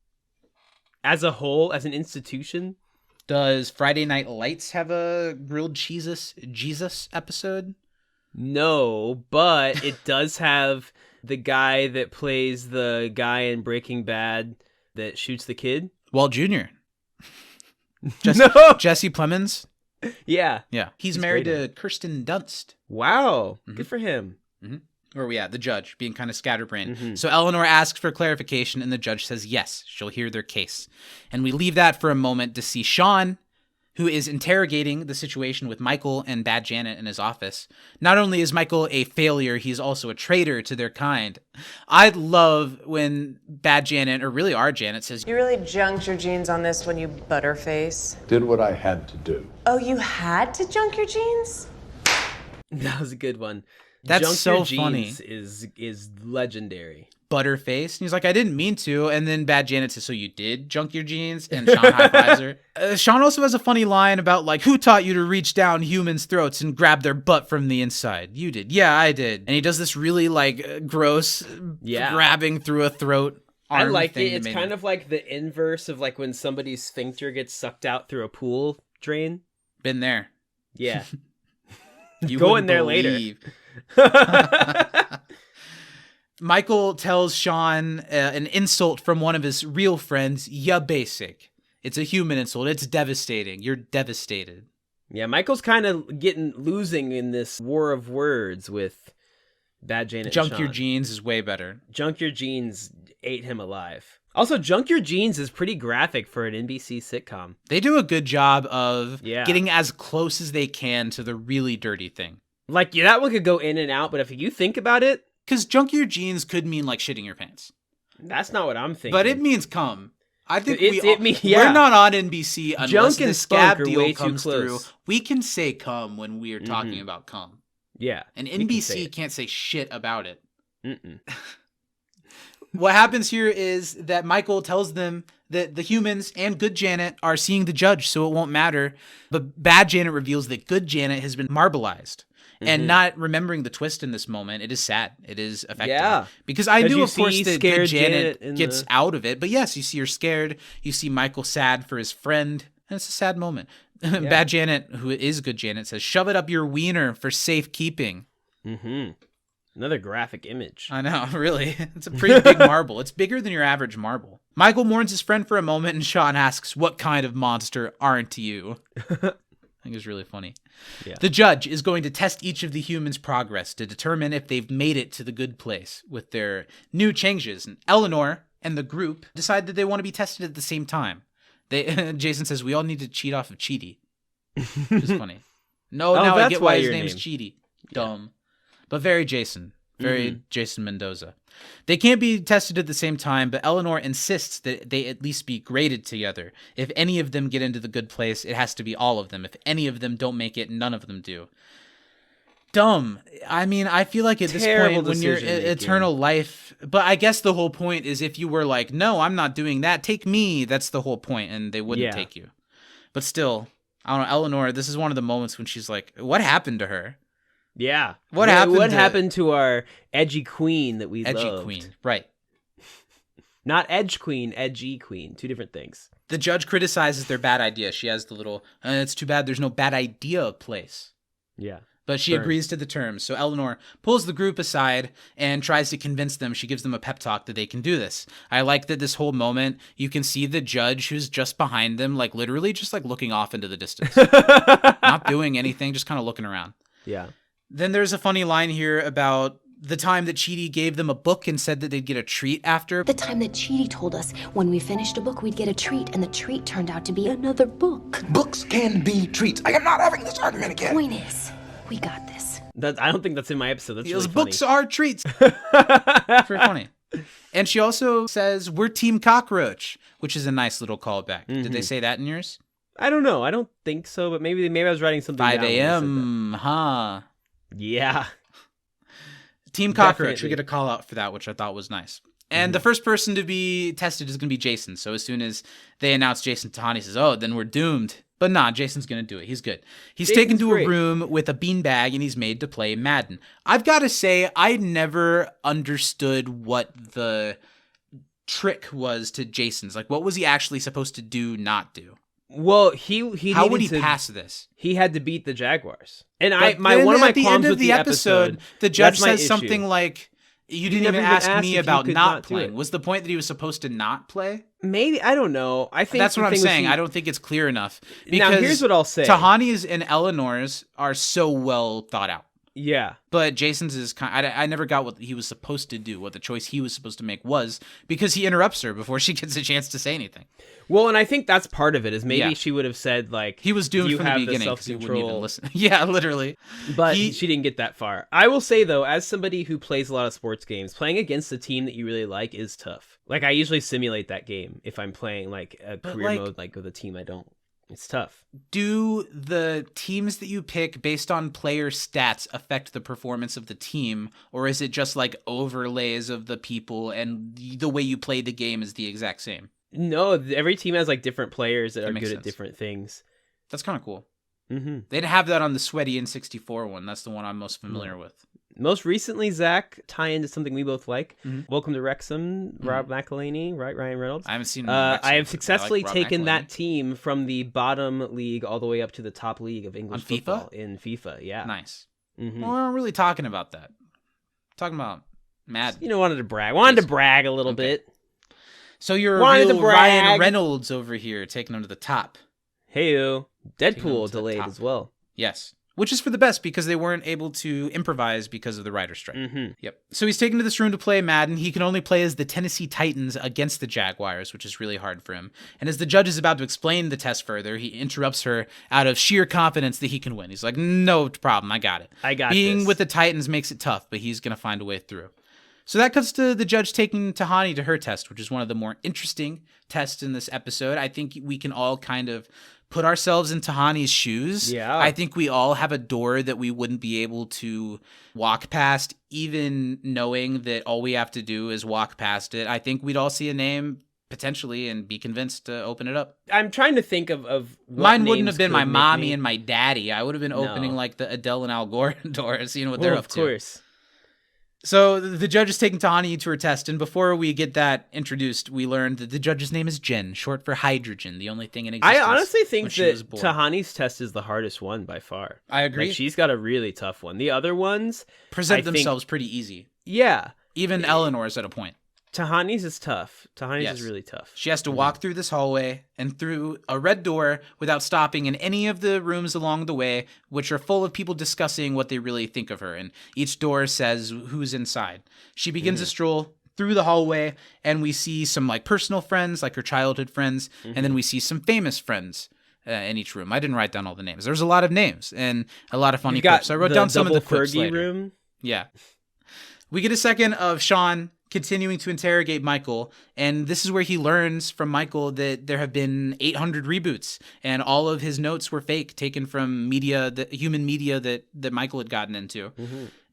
As a whole, as an institution. Does Friday Night Lights have a grilled Jesus episode? No, but it does have the guy that plays the guy in Breaking Bad that shoots the kid. Walt Jr. No! Jesse Plemons. Yeah. Yeah. He's married great to at Kirsten Dunst. Wow. Good for him. Where are we at? The judge being kind of scatterbrained. Mm-hmm. So Eleanor asks for clarification, and the judge says yes, she'll hear their case. And we leave that for a moment to see Sean, who is interrogating the situation with Michael and Bad Janet in his office. Not only is Michael a failure, he's also a traitor to their kind. I love when Bad Janet, or really our Janet, says, You really junked your jeans on this one, you butterface. Did what I had to do. Oh, you had to junk your jeans? That was a good one. That's Junk so Your funny. Jeans is legendary. Butterface. And he's like, I didn't mean to. And then Bad Janet says, so you did junk your jeans? And Sean high-fives her. Sean also has a funny line about like, who taught you to reach down humans' throats and grab their butt from the inside? You did. Yeah, I did. And he does this really like gross grabbing through a throat. I like it. It's kind of like the inverse of like when somebody's sphincter gets sucked out through a pool drain. Been there. Yeah. You Go wouldn't in there believe. later. Michael tells Sean an insult from one of his real friends, ya basic. It's a human insult. It's devastating. You're devastated. Yeah, Michael's kind of losing in this war of words with Bad Janet and Junk Sean. Your Jeans is way better. Junk Your Jeans ate him alive. Also, Junk Your Jeans is pretty graphic for an NBC sitcom. They do a good job of Yeah. getting as close as they can to the really dirty thing. Like, yeah, that one could go in and out, but if you think about it, Because junk your jeans could mean like shitting your pants. that's not what I'm thinking. But it means cum. I think yeah. we're not on NBC unless Junk the and scab spunk are deal way too comes through. close. We can say cum when we are talking about cum. Yeah. And we can say NBC it. can't say shit about it. Mm-mm. What happens here is that Michael tells them that the humans and good Janet are seeing the judge, so it won't matter. But bad Janet reveals that good Janet has been marbleized. And not remembering the twist in this moment, it is sad. It is affecting. Yeah. Because I do, you of course, see that scared good Janet Janet in gets the- out of it. But yes, you see her scared. You see Michael sad for his friend. And it's a sad moment. Bad Janet, who is good Janet, says, shove it up your wiener for safekeeping. Mm-hmm. Another graphic image. I know, really. It's a pretty big marble. It's bigger than your average marble. Michael mourns his friend for a moment, and Sean asks, what kind of monster aren't you? I think it's really funny. Yeah. The judge is going to test each of the humans' progress to determine if they've made it to the good place with their new changes. And Eleanor and the group decide that they want to be tested at the same time. Jason says, we all need to cheat off of Cheaty. Which is funny. No, now I that's get why why his your name's name. Cheaty. Dumb. But very Jason. Very Jason Mendoza. They can't be tested at the same time, but Eleanor insists that they at least be graded together. If any of them get into the good place, it has to be all of them. If any of them don't make it, none of them do. Dumb. I mean, I feel like at this Terrible point, when you're decision-making. eternal life, but I guess the whole point is if you were like, no, I'm not doing that, take me, that's the whole point, and they wouldn't Yeah. take you. But still, I don't know, Eleanor, this is one of the moments when she's like, what happened to her? Yeah. What happened What to- happened to our edgy queen that we Edgy loved? queen. Right. Not edge queen, edgy queen. Two different things. The judge criticizes their bad idea. She has the little, it's too bad there's no bad idea place. Yeah. But she Burn. agrees to the terms. So Eleanor pulls the group aside and tries to convince them. She gives them a pep talk that they can do this. I like that this whole moment, you can see the judge who's just behind them, like literally just like looking off into the distance. Not doing anything, just kind of looking around. Yeah. Then there's a funny line here about the time that Cheaty gave them a book and said that they'd get a treat after. The time that Cheaty told us when we finished a book, we'd get a treat, and the treat turned out to be another book. Books can be treats. I am not having this argument again. Point is, we got this. I don't think that's in my episode. That's Those really funny. books are treats. It's very funny. And she also says, we're Team Cockroach, which is a nice little callback. Did they say that in yours? I don't know. I don't think so, but maybe I was writing something 5 down when I said a.m., huh? that. Yeah. Team Cockroach, Definitely. we get a call out for that, which I thought was nice. And the first person to be tested is going to be Jason. So as soon as they announce Jason, Tahani says, oh, then we're doomed. But nah, Jason's going to do it. He's good. He's taken to great. a room with a beanbag and he's made to play Madden. I've got to say, I never understood what the trick was to Jason's. Like, what was he actually supposed to do, not do? Well, he How would needed he to- pass this? He had to beat the Jaguars. And But one then of my at the qualms end of with the episode, the judge that's my says issue. something like, you didn't never even even ask asked me if you about could not not do playing. it. Was the point that he was supposed to not play? Maybe, I don't know. I think That's the what I'm thing was saying. I don't think it's clear enough. Now, Because here's what I'll say. Tahani's and Eleanor's are so well thought out. Yeah. But Jason's is kind I never got what he was supposed to do, what the choice he was supposed to make was, because he interrupts her before she gets a chance to say anything. Well, and I think that's part of it, is maybe Yeah. she would have said, like, He was "Do doomed you from the have beginning because he wouldn't even self-control?" listen. Yeah, literally. But He- she didn't get that far. I will say, though, as somebody who plays a lot of sports games, playing against a team that you really like is tough. Like, I usually simulate that game if I'm playing, like, a But, career like- mode, like, with a team I don't. It's tough. Do the teams that you pick based on player stats affect the performance of the team, or is it just like overlays of the people and the way you play the game is the exact same? No, every team has, like, different players that are makes good sense. at different things. That's kind of cool. Mm-hmm. They didn't have that on the Sweaty N64 one. That's the one I'm most familiar with. Most recently, Zach, tie into something we both like. Mhm. Welcome to Wrexham, Rob McElhaney, right? Ryan Reynolds. I haven't seen. I Wrexham, have but successfully I like Rob taken McElhenney. that team from the bottom league all the way up to the top league of English On FIFA? football in FIFA. Yeah. Nice. Mhm. Well, we're not really talking about that. Talking about Madden. You know, wanted to brag. Wanted to Jason. brag a little Okay. bit. So you're Wanted to real Ryan brag. Reynolds over here, taking him to the top. Heyo. Taking them Deadpool to the delayed top. as well. Yes. Which is for the best because they weren't able to improvise because of the writer's strike. Mm-hmm. Yep. So he's taken to this room to play Madden. He can only play as the Tennessee Titans against the Jaguars, which is really hard for him. And as the judge is about to explain the test further, he interrupts her out of sheer confidence that he can win. He's like, no problem. I got it. I got Being this. with the Titans makes it tough, but he's going to find a way through. So that cuts to the judge taking Tahani to her test, which is one of the more interesting tests in this episode. I think we can all kind of put ourselves in Tahani's shoes. Yeah. I think we all have a door that we wouldn't be able to walk past, even knowing that all we have to do is walk past it. I think we'd all see a name potentially and be convinced to open it up. I'm trying to think of what Mine wouldn't names have been could my make mommy me- and my daddy. I would have been opening No. like the Adele and Al Gore doors, seeing what they're Well, up of to. course. So the judge is taking Tahani to her test, and before we get that introduced, we learned that the judge's name is Jen, short for hydrogen, the only thing in existence. I honestly when think she was that born. Tahani's test is the hardest one by far. I agree. Like, she's got a really tough one. The other ones, present I think- themselves pretty easy. yeah. Even Eleanor's at a point. Tahani's is tough. Tahani's Yes. is really tough. She has to walk through this hallway and through a red door without stopping in any of the rooms along the way, which are full of people discussing what they really think of her. And each door says who's inside. She begins to stroll through the hallway, and we see some like personal friends, like her childhood friends, and then we see some famous friends in each room. I didn't write down all the names. There's a lot of names and a lot of funny You got clips. I wrote down some of the double clips Fergie later. room. Yeah. We get a second of Sean continuing to interrogate Michael, and this is where he learns from Michael that there have been 800 reboots, and all of his notes were fake, taken from media, the human media that Michael had gotten into.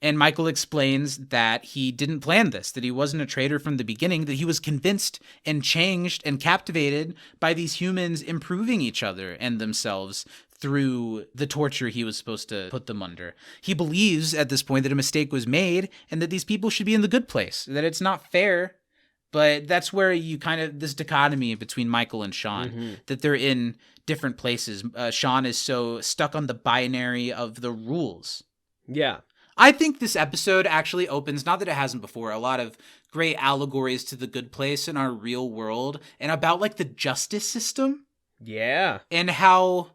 And Michael explains that he didn't plan this, that he wasn't a traitor from the beginning, that he was convinced and changed and captivated by these humans improving each other and themselves through the torture he was supposed to put them under. He believes at this point that a mistake was made and that these people should be in the good place, that it's not fair. But that's where you kind of, this dichotomy between Michael and Sean, that they're in different places. Sean is so stuck on the binary of the rules. Yeah. I think this episode actually opens, not that it hasn't before, a lot of great allegories to the good place in our real world and about like the justice system Yeah. and how,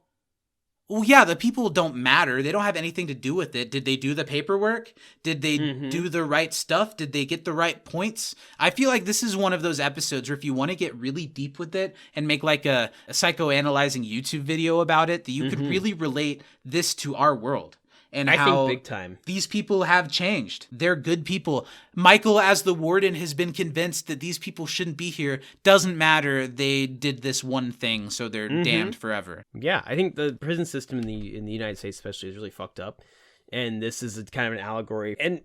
well, yeah, the people don't matter. They don't have anything to do with it. Did they do the paperwork? Did they do the right stuff? Did they get the right points? I feel like this is one of those episodes where if you want to get really deep with it and make like a psychoanalyzing YouTube video about it, that you could really relate this to our world. and I how think big time. these people have changed. They're good people. Michael, as the warden, has been convinced that these people shouldn't be here. Doesn't matter. They did this one thing, so they're damned forever. Yeah, I think the prison system in the United States especially is really fucked up. And this is kind of an allegory. And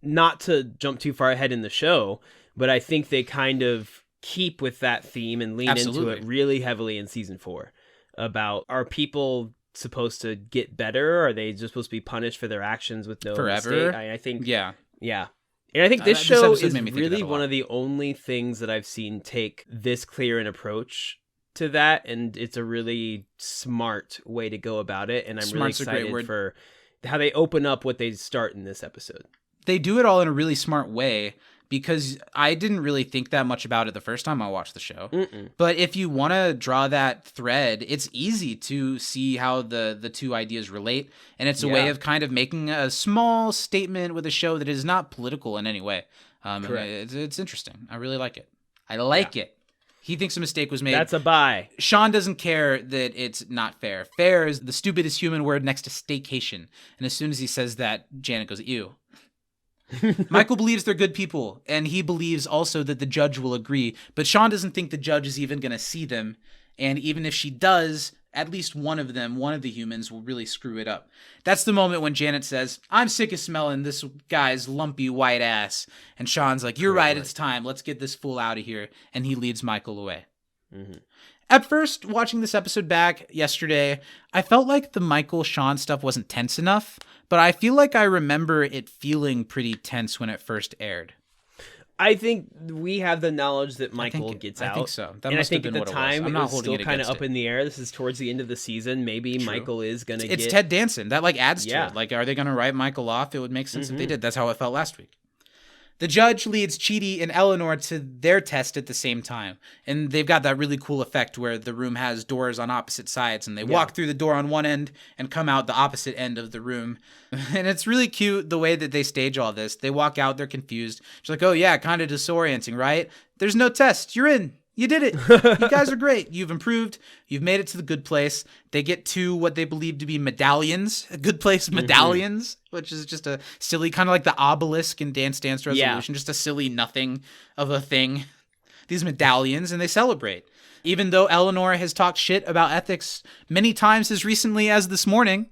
not to jump too far ahead in the show, but I think they kind of keep with that theme and lean into it really heavily in season 4 about, are people supposed to get better? Or are they just supposed to be punished for their actions with no forever? mistake? I think Yeah. And I think this show episode is made me think of really that a one lot. of the only things that I've seen take this clear an approach to that, and it's a really smart way to go about it, and I'm really Smart's a great excited word. for how they open up what they start in this episode. They do it all in a really smart way, because I didn't really think that much about it the first time I watched the show. But if you want to draw that thread, it's easy to see how the two ideas relate. And it's a way of kind of making a small statement with a show that is not political in any way. It's interesting. I really like it. I like it. He thinks a mistake was made. That's a buy. Sean doesn't care that it's not fair. Fair is the stupidest human word next to staycation. And as soon as he says that, Janet goes, ew. Michael believes they're good people, and he believes also that the judge will agree, but Sean doesn't think the judge is even going to see them, and even if she does, at least one of them, one of the humans, will really screw it up. That's the moment when Janet says, I'm sick of smelling this guy's lumpy white ass, and Sean's like, you're right, it's time, let's get this fool out of here, and he leads Michael away. At first, watching this episode back yesterday, I felt like the Michael-Sean stuff wasn't tense enough, but I feel like I remember it feeling pretty tense when it first aired. I think we have the knowledge that Michael gets out. I think so. That and I must have think been at what the it was. time I'm it not was holding still it kind of against up in the air. This is towards the end of the season. Maybe Michael is going to get... It's Ted Danson. That adds to Yeah. it. Like, are they going to write Michael off? It would make sense if they did. That's how it felt last week. The judge leads Chidi and Eleanor to their test at the same time. And they've got that really cool effect where the room has doors on opposite sides and they walk through the door on one end and come out the opposite end of the room. And it's really cute the way that they stage all this. They walk out, they're confused. She's like, oh yeah, kind of disorienting, right? There's no test. You're in. You did it. You guys are great. You've improved. You've made it to the good place. They get to what they believe to be medallions, a good place medallions, which is just a silly, kind of like the obelisk in Dance Dance Resolution, just a silly nothing of a thing. These medallions, and they celebrate. Even though Eleanor has talked shit about ethics many times as recently as this morning,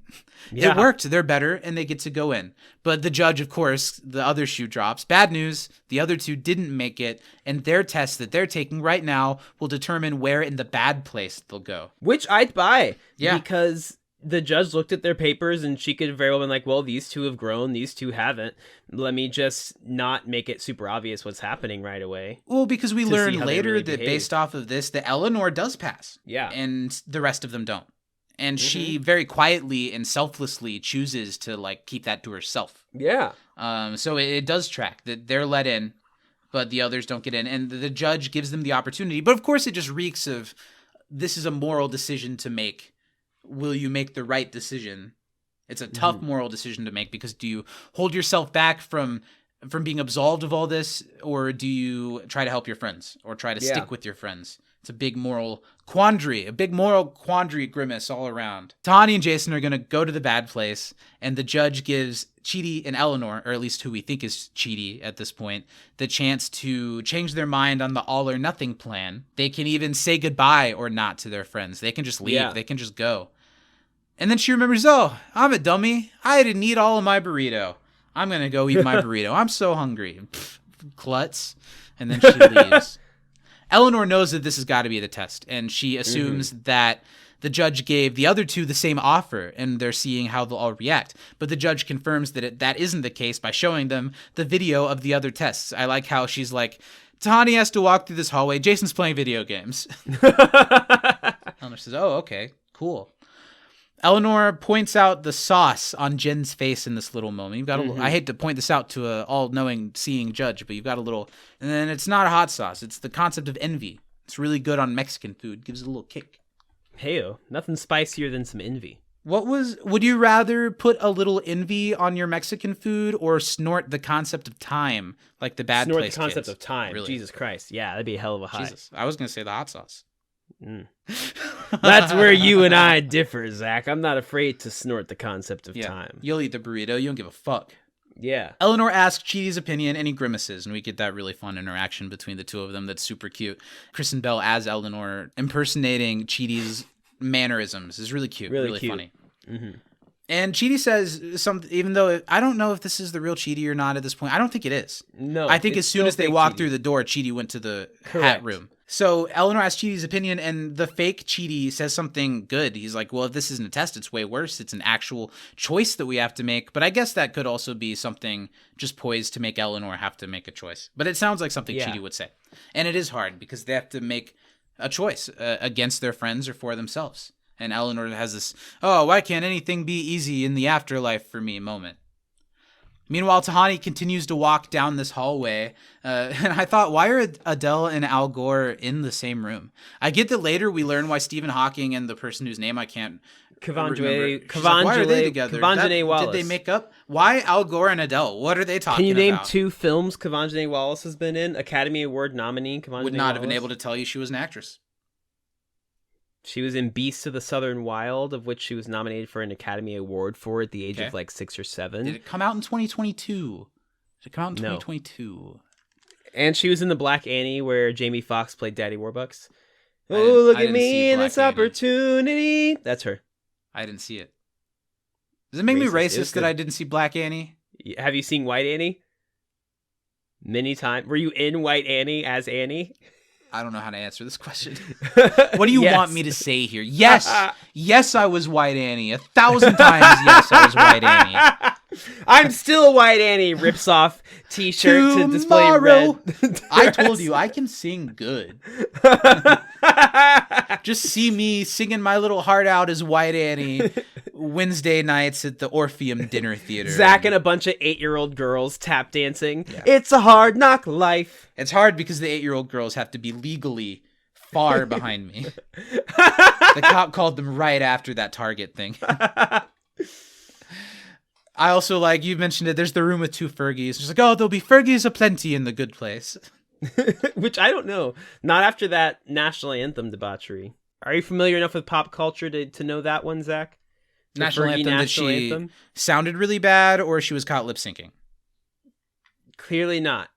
it worked. They're better, and they get to go in. But the judge, of course, the other shoe drops. Bad news, the other two didn't make it, and their test that they're taking right now will determine where in the bad place they'll go. Which I'd buy. Yeah. Because the judge looked at their papers, and she could have very well been like, well, these two have grown, these two haven't. Let me just not make it super obvious what's happening right away. Well, because we To learn see how they later really that behave. based off of this, that Eleanor does pass. Yeah. And the rest of them don't. And she very quietly and selflessly chooses to keep that to herself. Yeah. So it does track that they're let in, but the others don't get in. And the judge gives them the opportunity. But of course, it just reeks of, this is a moral decision to make. Will you make the right decision? It's a tough moral decision to make, because do you hold yourself back from being absolved of all this, or do you try to help your friends or try to stick with your friends? It's a big moral quandary, Grimace all around. Tahani and Jason are going to go to the bad place, and the judge gives Chidi and Eleanor, or at least who we think is Chidi at this point, the chance to change their mind on the all or nothing plan. They can even say goodbye or not to their friends. They can just leave. Yeah. They can just go. And then she remembers, oh, I'm a dummy. I didn't eat all of my burrito. I'm going to go eat my burrito. I'm so hungry. Pfft, klutz. And then she leaves. Eleanor knows that this has got to be the test, and she assumes that the judge gave the other two the same offer, and they're seeing how they'll all react. But the judge confirms that that isn't the case by showing them the video of the other tests. I like how she's like, Tahani has to walk through this hallway. Jason's playing video games. Eleanor says, oh, okay, cool. Eleanor points out the sauce on Jen's face in this little moment. You've got I hate to point this out to a all-knowing, seeing judge, but you've got a little, and then it's not a hot sauce. It's the concept of envy. It's really good on Mexican food. Gives it a little kick. Heyo, nothing spicier than some envy. Would you rather put a little envy on your Mexican food or snort the concept of time like the bad Snort place the concept kids? of time. Really? Jesus Christ. Yeah, that'd be a hell of a high. Jesus. I was going to say the hot sauce. That's where you and I differ, Zach. I'm not afraid to snort the concept of Yeah. time. You'll eat the burrito. You don't give a fuck. Yeah. Eleanor asks Chidi's opinion, and he grimaces, and we get that really fun interaction between the two of them that's super cute. Kristen Bell as Eleanor impersonating Chidi's mannerisms is really cute, really cute. funny. Mm-hmm. And Chidi says something, even though I don't know if this is the real Chidi or not at this point. I don't think it is. No. I think it's as soon still as they fake walked Chidi. through the door, Chidi went to the hat Correct. room. So Eleanor asks Chidi's opinion, and the fake Chidi says something good. He's like, well, if this isn't a test, it's way worse. It's an actual choice that we have to make. But I guess that could also be something just poised to make Eleanor have to make a choice. But it sounds like something Yeah. Chidi would say. And it is hard because they have to make a choice against their friends or for themselves. And Eleanor has this, oh, why can't anything be easy in the afterlife for me moment. Meanwhile, Tahani continues to walk down this hallway, and I thought, why are Adele and Al Gore in the same room? I get that later we learn why Stephen Hawking and the person whose name I can't remember. She's like, why are they together? Wallace. Did they make up? Why Al Gore and Adele? What are they talking Can about? you name 2 films Kavanjane Wallace has been in? Academy Award nominee Kavanjane Would not have been Wallace? able to tell you she was an actress. She was in Beasts of the Southern Wild, of which she was nominated for an Academy Award for at the age of like 6 or 7. Did it come out in 2022? Did it come out in No. 2022? And she was in The Black Annie, where Jamie Foxx played Daddy Warbucks. I Oh, didn't- look I at didn't see me in Black this Annie. opportunity. That's her. I didn't see it. Does it make me Racist. It was racist that good. I didn't see Black Annie? Have you seen White Annie? Many times. Were you in White Annie as Annie? I don't know how to answer this question. What do you Yes. want me to say here? Yes. Yes, I was White Annie. 1,000 times yes, I was White Annie. I'm still White Annie rips off t-shirt to display Tomorrow. red. I told you, I can sing good. Just see me singing my little heart out as White Annie Wednesday nights at the Orpheum Dinner Theater. Zach and a bunch of 8-year-old girls tap dancing. It's a hard knock life. It's hard because the 8-year-old girls have to be legally far behind me. The cop called them right after that Target thing. I also like, you mentioned it, there's the room with 2 Fergies. It's like, oh, there'll be Fergies aplenty in the good place. Which I don't know. Not after that national anthem debauchery. Are you familiar enough with pop culture to know that one, Zach? The National Fergie anthem that national she anthem? sounded really bad, or she was caught lip syncing? Clearly not.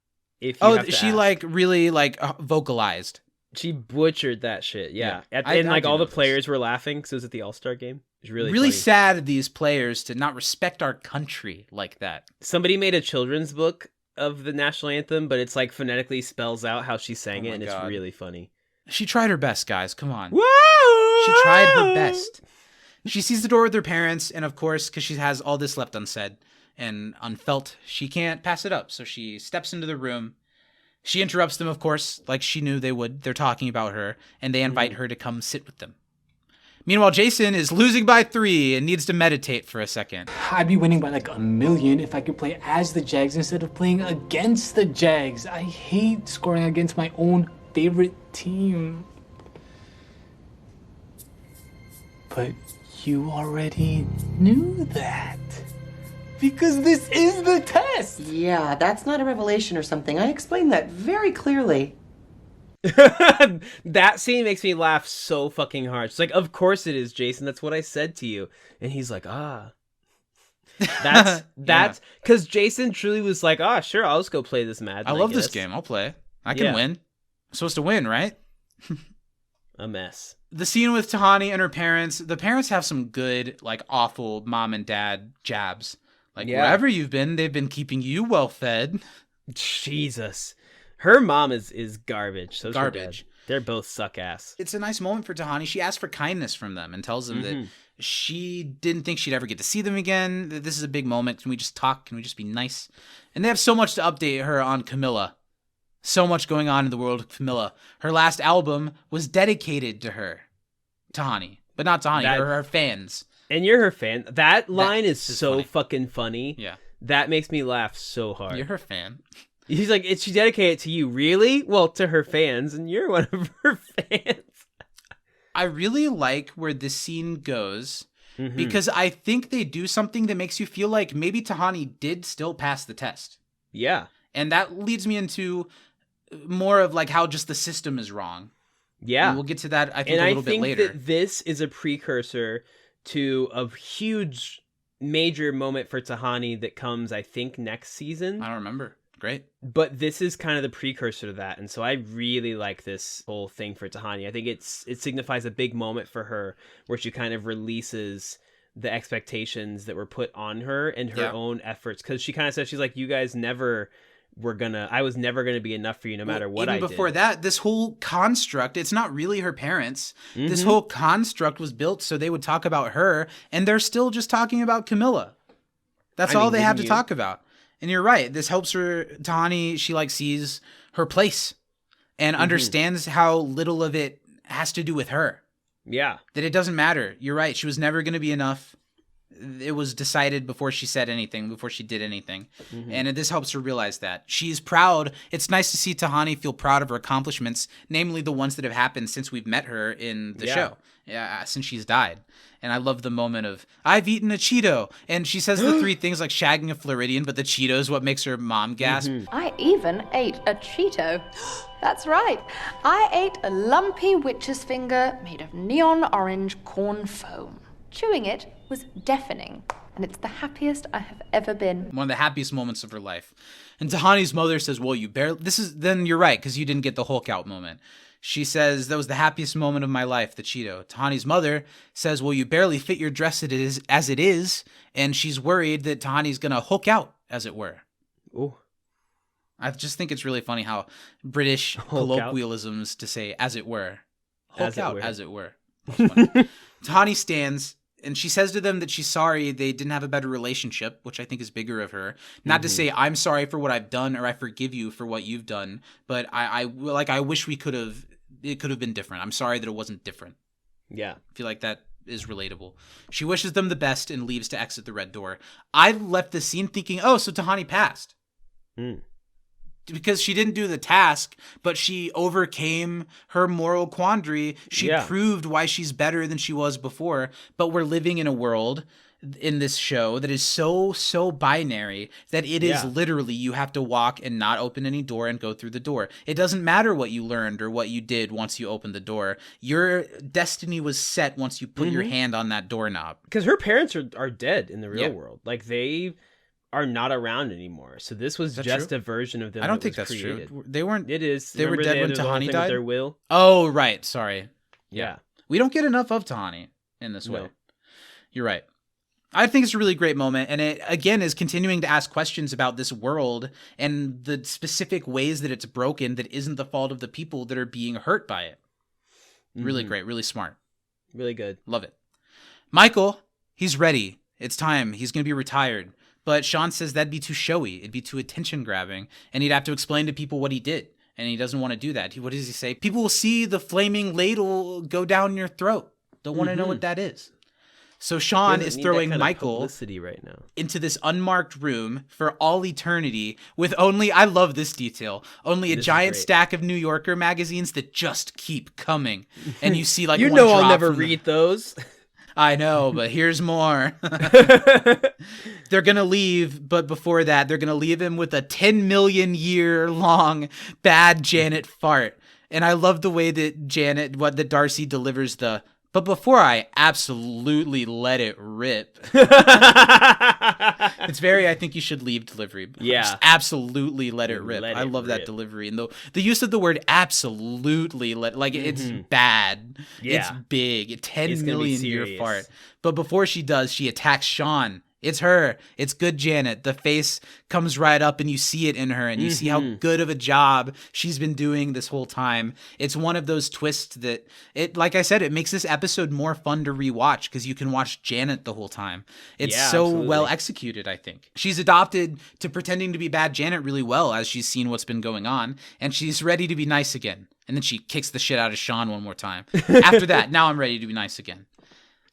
If you have to she ask. like really like vocalized. She butchered that shit. Yeah. Yeah. And I like do all know the players were laughing because it was at the All-Star game. It was really Really funny. sad of these players to not respect our country like that. Somebody made a children's book of the national anthem, but it's like phonetically spells out how she sang Oh it, my and God. it's really funny. She tried her best, guys. Come on. Woo! She tried her best. She sees the door with her parents, and of course, because she has all this left unsaid and unfelt, she can't pass it up. So she steps into the room. She interrupts them, of course, like she knew they would. They're talking about her, and they invite her to come sit with them. Meanwhile, Jason is losing by 3 and needs to meditate for a second. I'd be winning by like 1,000,000 if I could play as the Jags instead of playing against the Jags. I hate scoring against my own favorite team. But you already knew that. Because this is the test. Yeah, that's not a revelation or something. I explained that very clearly. That scene makes me laugh so fucking hard. She's like, of course it is, Jason. That's what I said to you. And he's like, ah. That's because Jason truly was like, ah, sure, I'll just go play this Madden. I love this guess." game. I'll play. I can Yeah. win. I'm supposed to win, right? A mess. The scene with Tahani and her parents, the parents have some good, like, awful mom and dad jabs. Like, Yeah. wherever you've been, they've been keeping you well fed. Jesus. Her mom is garbage. So Garbage. They're both suck ass. It's a nice moment for Tahani. She asks for kindness from them and tells them that she didn't think she'd ever get to see them again. That this is a big moment. Can we just talk? Can we just be nice? And they have so much to update her on Camilla. So much going on in the world of Camilla. Her last album was dedicated to her. Tahani. But not Tahani, her fans. And you're her fan. That line is is so funny. fucking funny. Yeah. That makes me laugh so hard. You're her fan. He's like, she dedicated to you, really? Well, to her fans, and you're one of her fans. I really like where this scene goes because I think they do something that makes you feel like maybe Tahani did still pass the test. Yeah. And that leads me into more of like how just the system is wrong. Yeah. And we'll get to that, I think, and a little I think bit later. that this is a precursor to a huge, major moment for Tahani that comes, I think, next season. I don't remember. Great. But this is kind of the precursor to that, and so I really like this whole thing for Tahani. I think it signifies a big moment for her, where she kind of releases the expectations that were put on her and her own efforts. Because she kind of says, she's like, you guys never were gonna, I was never gonna be enough for you no matter what I did. Even before that, this whole construct, it's not really her parents. This whole construct was built so they would talk about her, and they're still just talking about Camilla. That's all they have to talk about. And you're right. This helps her, Tahani, she like sees her place and understands how little of it has to do with her. Yeah. That it doesn't matter. You're right. She was never going to be enough. It was decided before she said anything, before she did anything. And this helps her realize that. She's proud. It's nice to see Tahani feel proud of her accomplishments, namely the ones that have happened since we've met her in the show. Yeah, since she's died. And I love the moment of, I've eaten a Cheeto. And she says the three things like shagging a Floridian, but the Cheeto is what makes her mom gasp. I even ate a Cheeto. That's right. I ate a lumpy witch's finger made of neon orange corn foam. Chewing it was deafening, and it's the happiest I have ever been. One of the happiest moments of her life. And Tahani's mother says, well, you barely, then you're right, because you didn't get the Hulk out moment. She says, that was the happiest moment of my life, the Cheeto. Tahani's mother says, well, you barely fit your dress as it is, and she's worried that Tahani's going to Hulk out, as it were. Ooh. I just think it's really funny how British colloquialisms to say, as it were. Hulk out, as it were. Tahani stands, and she says to them that she's sorry they didn't have a better relationship, which I think is bigger of her. Not to say I'm sorry for what I've done or I forgive you for what you've done, but I wish it could have been different. I'm sorry that it wasn't different. Yeah. I feel like that is relatable. She wishes them the best and leaves to exit the red door. I left the scene thinking, oh, so Tahani passed. Because she didn't do the task, but she overcame her moral quandary. She proved why she's better than she was before. But we're living in a world in this show that is so binary that it is literally you have to walk and not open any door and go through the door. It doesn't matter what you learned or what you did once you opened the door. Your destiny was set once you put your hand on that doorknob. Because her parents are dead in the real world. Like, they are not around anymore. So this was just a version of them. I don't think that's created. True. They weren't. It is. They were dead when Tahani died. Their will. Oh, right. Sorry. Yeah. We don't get enough of Tahani in this way. You're right. I think it's a really great moment, and it again is continuing to ask questions about this world and the specific ways that it's broken that isn't the fault of the people that are being hurt by it. Really great, really smart. Really good. Love it. Michael, he's ready. It's time. He's going to be retired. But Sean says that'd be too showy. It'd be too attention-grabbing, and he'd have to explain to people what he did, and he doesn't want to do that. What does he say? People will see the flaming ladle go down your throat. Don't want to know what that is. So Sean is throwing Michael right now into this unmarked room for all eternity with only, I love this detail, only a giant stack of New Yorker magazines that just keep coming. And you see like, one I'll drop never read those. I know, but here's more. They're going to leave, but before that, they're going to leave him with a 10 million year long bad Janet fart. And I love the way that Darcy delivers but before I absolutely let it rip. It's very, I think you should leave delivery. Yeah. Just absolutely let it rip. I love that delivery. And the use of the word absolutely, it's bad. Yeah. It's big. 10 million year fart. But before she does, she attacks Sean. It's her. It's good Janet. The face comes right up and you see it in her and you see how good of a job she's been doing this whole time. It's one of those twists that like I said, it makes this episode more fun to rewatch because you can watch Janet the whole time. It's well executed, I think. She's adopted to pretending to be bad Janet really well as she's seen what's been going on, and she's ready to be nice again. And then she kicks the shit out of Sean one more time. After that, now I'm ready to be nice again.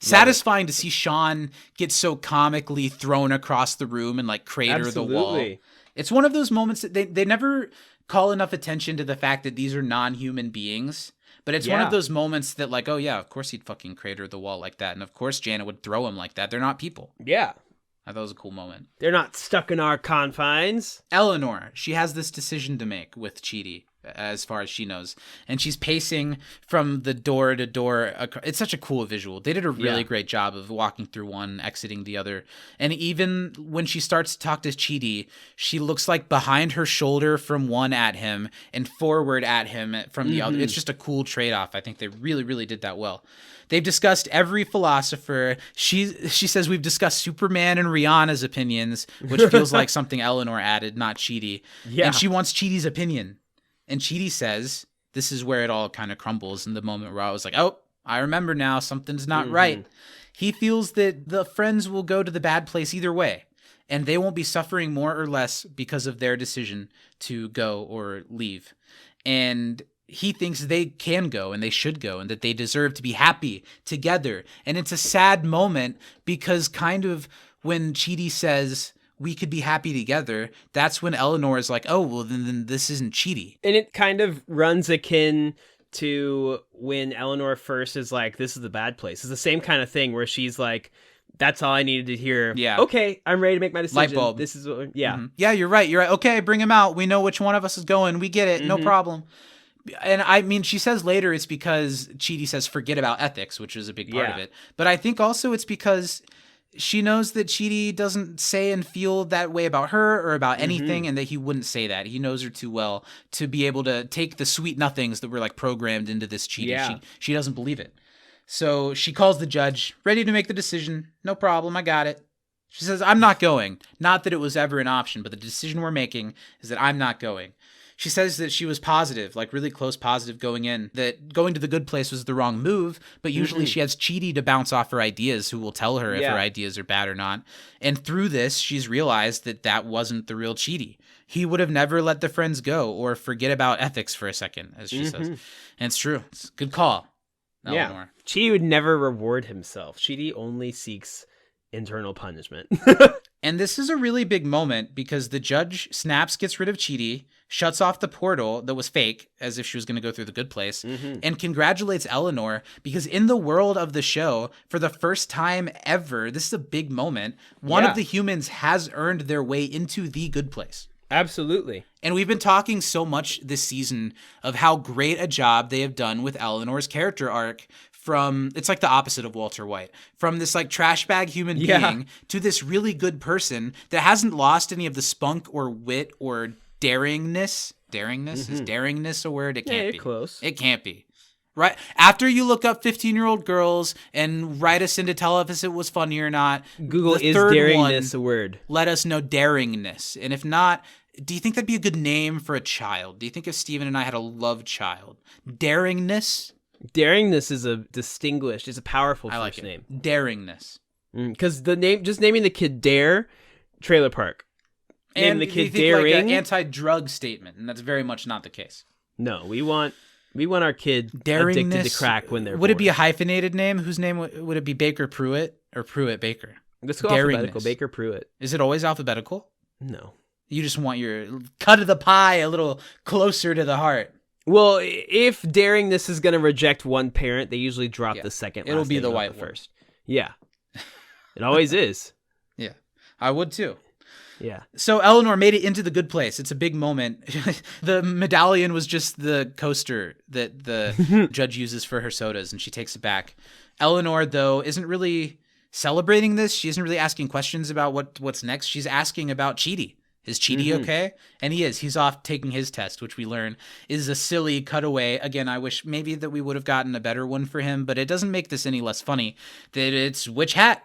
Satisfying to see Sean get so comically thrown across the room and like crater the wall. It's one of those moments that they never call enough attention to the fact that these are non-human beings. But it's one of those moments that like, oh yeah, of course he'd fucking crater the wall like that. And of course Janet would throw him like that. They're not people. Yeah. I thought it was a cool moment. They're not stuck in our confines. Eleanor, she has this decision to make with Chidi. as far as she knows. And she's pacing from the door to door. It's such a cool visual. They did a really great job of walking through one, exiting the other. And even when she starts to talk to Chidi, she looks like behind her shoulder from one at him and forward at him from the other. It's just a cool trade-off. I think they really, really did that well. They've discussed every philosopher. She says we've discussed Superman and Rihanna's opinions, which feels like something Eleanor added, not Chidi. Yeah. And she wants Chidi's opinion. And Chidi says, this is where it all kind of crumbles in the moment where I was like, oh, I remember now, something's not right. He feels that the friends will go to the bad place either way, and they won't be suffering more or less because of their decision to go or leave. And he thinks they can go and they should go and that they deserve to be happy together. And it's a sad moment because kind of when Chidi says, we could be happy together, that's when Eleanor is like, oh, well, then this isn't Chidi. And it kind of runs akin to when Eleanor first is like, this is the bad place. It's the same kind of thing where she's like, that's all I needed to hear. Yeah. Okay, I'm ready to make my decision. Light bulb. This is what, yeah. Yeah, you're right. Okay, bring him out. We know which one of us is going. We get it. No problem. And I mean, she says later it's because Chidi says forget about ethics, which is a big part of it. But I think also it's because she knows that Chidi doesn't say and feel that way about her or about anything, and that he wouldn't say that. He knows her too well to be able to take the sweet nothings that were like programmed into this Chidi. Yeah. She doesn't believe it. So she calls the judge, ready to make the decision. No problem, I got it. She says, I'm not going. Not that it was ever an option, but the decision we're making is that I'm not going. She says that she was positive, like really close positive going in, that going to the good place was the wrong move, but usually she has Chidi to bounce off her ideas who will tell her if her ideas are bad or not. And through this, she's realized that that wasn't the real Chidi. He would have never let the friends go or forget about ethics for a second, as she says. And it's true. It's a good call, Eleanor. Yeah. Chidi would never reward himself. Chidi only seeks internal punishment. And this is a really big moment because the judge snaps, gets rid of Chidi, shuts off the portal that was fake, as if she was going to go through the good place, and congratulates Eleanor because in the world of the show, for the first time ever, this is a big moment, one of the humans has earned their way into the good place. Absolutely. And we've been talking so much this season of how great a job they have done with Eleanor's character arc from, it's like the opposite of Walter White, from this like trash bag human being to this really good person that hasn't lost any of the spunk or wit or daringness. Is daringness a word? It can't be. Close. It can't be. Right after you look up 15-year-old girls and write us in to tell us if it was funny or not. Google is daringness a word? Let us know daringness. And if not, do you think that'd be a good name for a child? Do you think if Steven and I had a love child? Daringness? Daringness is a distinguished, it's a powerful first name. Daringness. Because the name, just naming the kid Dare, Trailer Park. And the kid Daring, like an anti-drug statement, and that's very much not the case. No, we want our kid addicted to crack when they're born. Would it be a hyphenated name? Whose name would it be? Baker Pruitt or Pruitt Baker? Let's go alphabetical. Baker Pruitt. Is it always alphabetical? No. You just want your cut of the pie a little closer to the heart. Well, if daringness is going to reject one parent, they usually drop the second. It'll be the white one first. Yeah, it always is. Yeah, I would too. Yeah. So Eleanor made it into the good place. It's a big moment. The medallion was just the coaster that the judge uses for her sodas, and she takes it back. Eleanor, though, isn't really celebrating this. She isn't really asking questions about what's next. She's asking about Chidi. Is Chidi okay? And he is. He's off taking his test, which we learn is a silly cutaway. Again, I wish maybe that we would have gotten a better one for him, but it doesn't make this any less funny that it's which hat?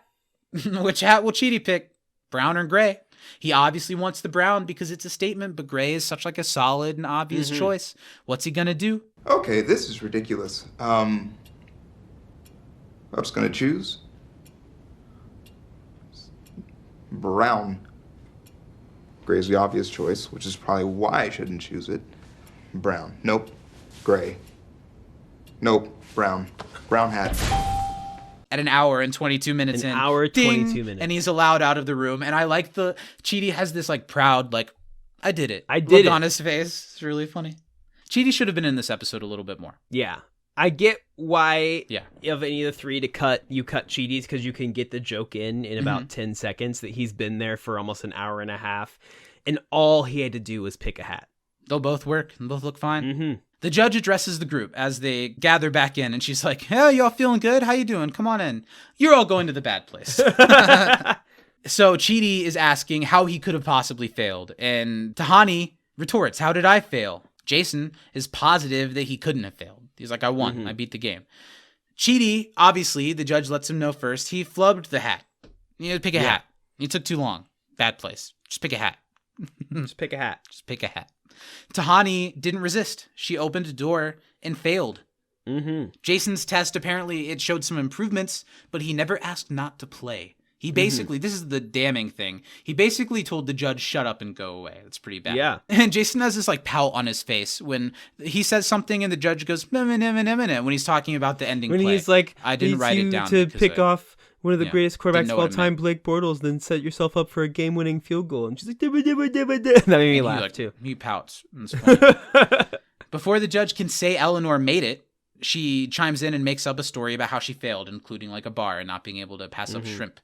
Which hat will Chidi pick? Brown or gray? He obviously wants the brown because it's a statement, but gray is such like a solid and obvious choice. What's he gonna do? Okay, this is ridiculous. I'm just gonna choose brown. Gray's the obvious choice, which is probably why I shouldn't choose it. Brown. Nope. Gray. Nope. Brown. Brown hat. At an hour and 22 minutes in. An hour, ding, 22 minutes. And he's allowed out of the room. And I like Chidi has this like proud, like, I did it. I did look on his face. It's really funny. Chidi should have been in this episode a little bit more. Yeah. I get why of any of the three you cut Chidi's because you can get the joke in about 10 seconds that he's been there for almost an hour and a half. And all he had to do was pick a hat. They'll both work and both look fine. Mm-hmm. The judge addresses the group as they gather back in, and she's like, "Hey, y'all feeling good? How you doing? Come on in. You're all going to the bad place." So Chidi is asking how he could have possibly failed, and Tahani retorts, "How did I fail?" Jason is positive that he couldn't have failed. He's like, "I won. I beat the game." Chidi, obviously, the judge lets him know first, he flubbed the hat. You had to pick a hat. You took too long. Bad place. Just pick a hat. Just pick a hat. Just pick a hat. Tahani didn't resist. She opened a door and failed. Mm-hmm. Jason's test, apparently, it showed some improvements, but he never asked not to play. He basically, this is the damning thing, he basically told the judge, shut up and go away. That's pretty bad. Yeah. And Jason has this like pout on his face when he says something and the judge goes, "Nah, nah, nah, nah, nah," when he's talking about the ending When play. he's like, I didn't write it down. to because pick off one of the greatest didn't quarterbacks know of what all it time, meant. Blake Bortles, then set yourself up for a game-winning field goal. And she's like, "Dibba, dibba, dibba, dibba." That made me He, laugh, like, too. He pouts. It's funny. Before the judge can say Eleanor made it, she chimes in and makes up a story about how she failed, including like a bar and not being able to pass up shrimp,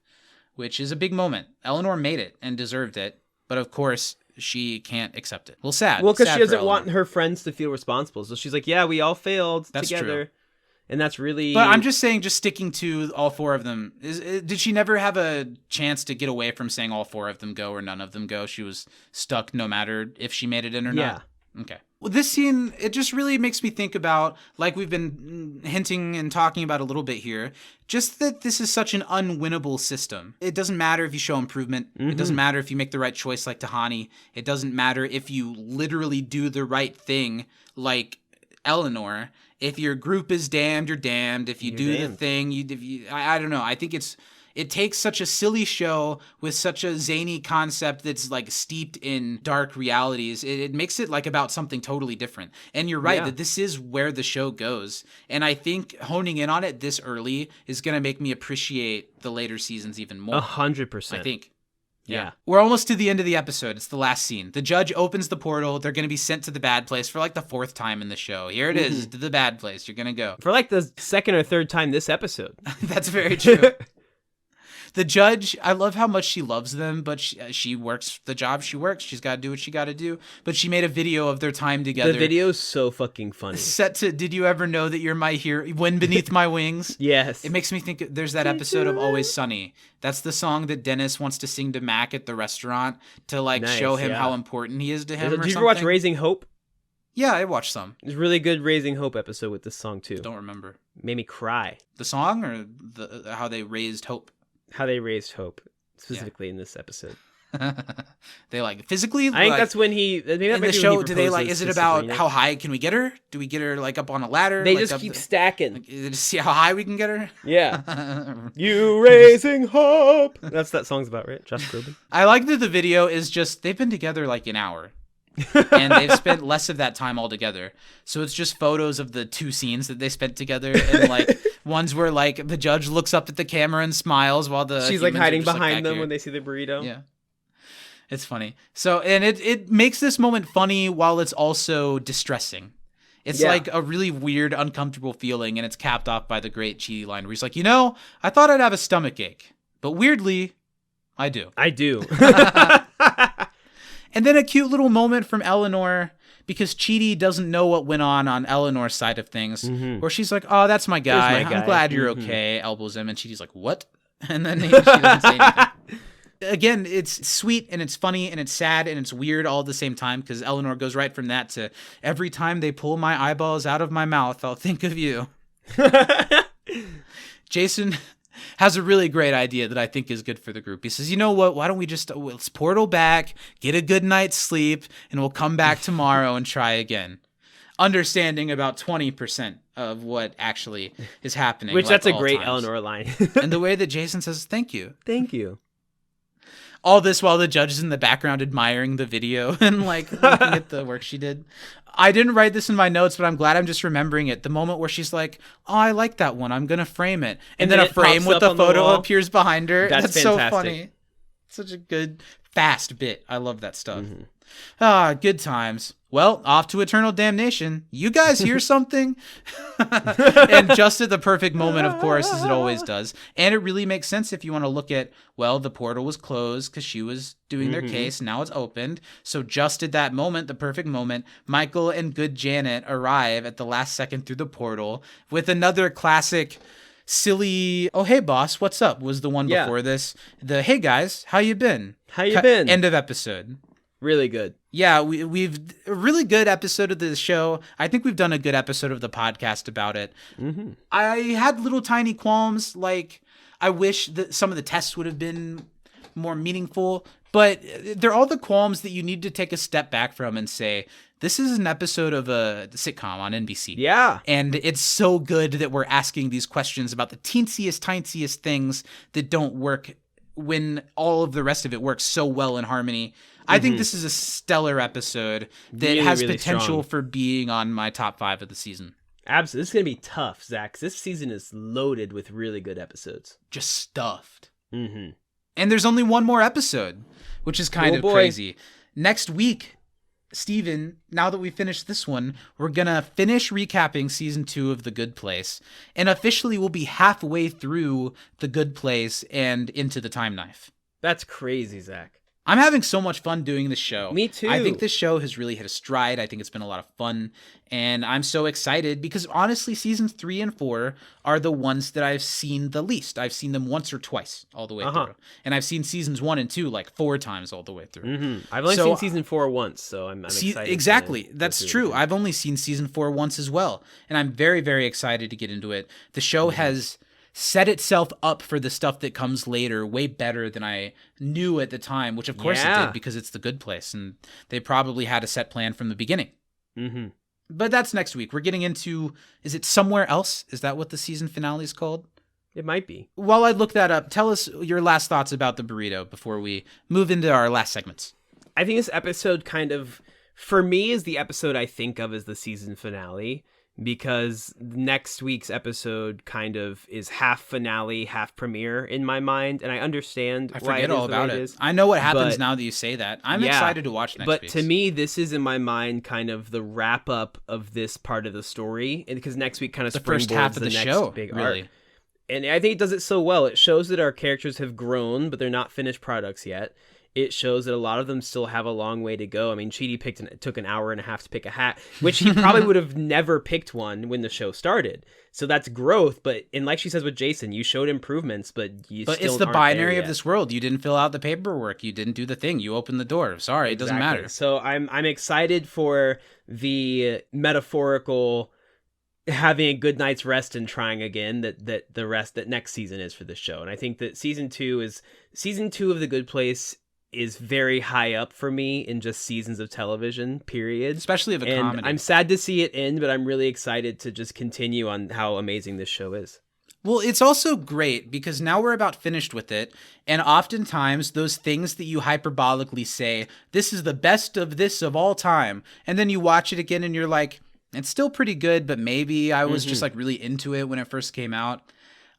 which is a big moment. Eleanor made it and deserved it, but of course she can't accept it. Well, sad. Well, because Sad she for doesn't Eleanor. want her friends to feel responsible. So she's like, yeah, we all failed That's together. true. And that's really... But I'm just saying, just sticking to all four of them. Did she never have a chance to get away from saying all four of them go or none of them go? She was stuck no matter if she made it in or not? Okay. Well, this scene, it just really makes me think about, like we've been hinting and talking about a little bit here, just that this is such an unwinnable system. It doesn't matter if you show improvement. It doesn't matter if you make the right choice like Tahani. It doesn't matter if you literally do the right thing like Eleanor. If your group is damned, you're damned. If you do the thing, I don't know. I think it takes such a silly show with such a zany concept that's like steeped in dark realities. It makes it like about something totally different. And you're right that this is where the show goes. And I think honing in on it this early is going to make me appreciate the later seasons even more. 100%. I think. Yeah. We're almost to the end of the episode. It's the last scene. The judge opens the portal. They're going to be sent to the bad place for like the fourth time in the show. Here it is, to the bad place. You're going to go. For like the second or third time this episode. That's very true. The judge, I love how much she loves them, but she works the job she works. She's got to do what she got to do. But she made a video of their time together. The video is so fucking funny. Set to Did You Ever Know That You're My Hero? Wind Beneath My Wings. Yes. It makes me think there's that episode of Always Sunny. That's the song that Dennis wants to sing to Mac at the restaurant to like show him how important he is to him. Did you ever watch Raising Hope? Yeah, I watched some. It's a really good Raising Hope episode with this song too. Don't remember. Made me cry. The song or how they raised hope? How they raised hope, specifically in this episode. They like physically. I think that's when he. Maybe that in might the be show, when he do they like? proposes Is it about specifically, how high can we get her? Do we get her like up on a ladder? They like, just keep stacking. Like, to see how high we can get her. Yeah. You raising hope. That's that song's about, right? Josh Groban. I like that the video is just they've been together like an hour. And they've spent less of that time altogether. So it's just photos of the two scenes that they spent together, and like ones where like the judge looks up at the camera and smiles while the she's like humans are hiding just, like, behind back them here. when they see the burrito. Yeah. It's funny. So, and it makes this moment funny while it's also distressing. It's like a really weird, uncomfortable feeling, and it's capped off by the great Chidi line where he's like, I thought I'd have a stomach ache, but weirdly, I do. I do. And then a cute little moment from Eleanor, because Chidi doesn't know what went on Eleanor's side of things, where she's like, oh, that's my guy. my guy. I'm glad you're okay. Elbows him, and Chidi's like, what? And then she doesn't say anything. Again, it's sweet, and it's funny, and it's sad, and it's weird all at the same time, because Eleanor goes right from that to, every time they pull my eyeballs out of my mouth, I'll think of you. Jason has a really great idea that I think is good for the group. He says, you know what, why don't we just, let's portal back, get a good night's sleep, and we'll come back tomorrow and try again. Understanding about 20% of what actually is happening. Which like that's a all great times. Eleanor line. And the way that Jason says, thank you. Thank you. All this while the judge is in the background admiring the video and like looking at the work she did. I didn't write this in my notes, but I'm glad I'm just remembering it. The moment where she's like, oh, I like that one. I'm going to frame it. And then a it frame pops with up the on the photo wall. appears behind her. That's so fantastic. funny. Such a good, fast bit. I love that stuff. Good times. Well, off to eternal damnation. You guys hear something? And just at the perfect moment, of course, as it always does. And it really makes sense if you want to look at, well, the portal was closed because she was doing their case. Now it's opened. So just at that moment, the perfect moment, Michael and good Janet arrive at the last second through the portal with another classic silly, oh, hey, boss, what's up? Was the one before this. The, hey, guys, how you been? How you been? End of episode. Really good. Yeah, we've a really good episode of the show. I think we've done a good episode of the podcast about it. Mm-hmm. I had little tiny qualms, like I wish that some of the tests would have been more meaningful, but they're all the qualms that you need to take a step back from and say, this is an episode of a sitcom on NBC. Yeah. And it's so good that we're asking these questions about the tiniest things that don't work when all of the rest of it works so well in harmony. I think this is a stellar episode that really, has really potential strong. for being on my top 5 of the season. Absolutely. This is going to be tough, Zach, 'cause this season is loaded with really good episodes. Just stuffed. Mm-hmm. And there's only one more episode, which is kind of boy. crazy. Next week, Steven, now that we finished this one, we're going to finish recapping season 2 of The Good Place. And officially we'll be halfway through The Good Place and into The Time Knife. That's crazy, Zach. I'm having so much fun doing this show. Me too. I think this show has really hit a stride. I think it's been a lot of fun. And I'm so excited because honestly, seasons 3 and 4 are the ones that I've seen the least. I've seen them once or twice all the way through. And I've seen seasons 1 and 2 like 4 times all the way through. Mm-hmm. I've only seen season 4 once, so I'm excited. Exactly. That's true. I've only seen season 4 once as well. And I'm very, very excited to get into it. The show has set itself up for the stuff that comes later way better than I knew at the time, which of course it did because it's The Good Place and they probably had a set plan from the beginning. Mm-hmm. But that's next week. We're getting into, is it Somewhere Else? Is that what the season finale is called? It might be. While I look that up, tell us your last thoughts about the burrito before we move into our last segments. I think this episode kind of, for me, is the episode I think of as the season finale. Because next week's episode kind of is half finale, half premiere in my mind, and I understand I why forget it is all the way about it it. is. I know what happens But- now that you say that. I'm Yeah, excited to watch next week. But to me, this is in my mind kind of the wrap up of this part of the story, and because next week kind of the first half springboards of the next show, big really. arc. And I think it does it so well. It shows that our characters have grown, but they're not finished products yet. It shows that a lot of them still have a long way to go. I mean, Chidi took an hour and a half to pick a hat, which he probably would have never picked one when the show started. So that's growth. And like she says with Jason, you showed improvements, but still it's the aren't binary there of yet. this world. You didn't fill out the paperwork. You didn't do the thing. You opened the door. Sorry, it doesn't Exactly. matter. So I'm excited for the metaphorical having a good night's rest and trying again that next season is for this show. And I think that season 2 of The Good Place is very high up for me in just seasons of television, period. Especially of a and comedy. I'm sad to see it end, but I'm really excited to just continue on how amazing this show is. Well, it's also great because now we're about finished with it. And oftentimes those things that you hyperbolically say, this is the best of this of all time. And then you watch it again and you're like, it's still pretty good, but maybe I was just like really into it when it first came out.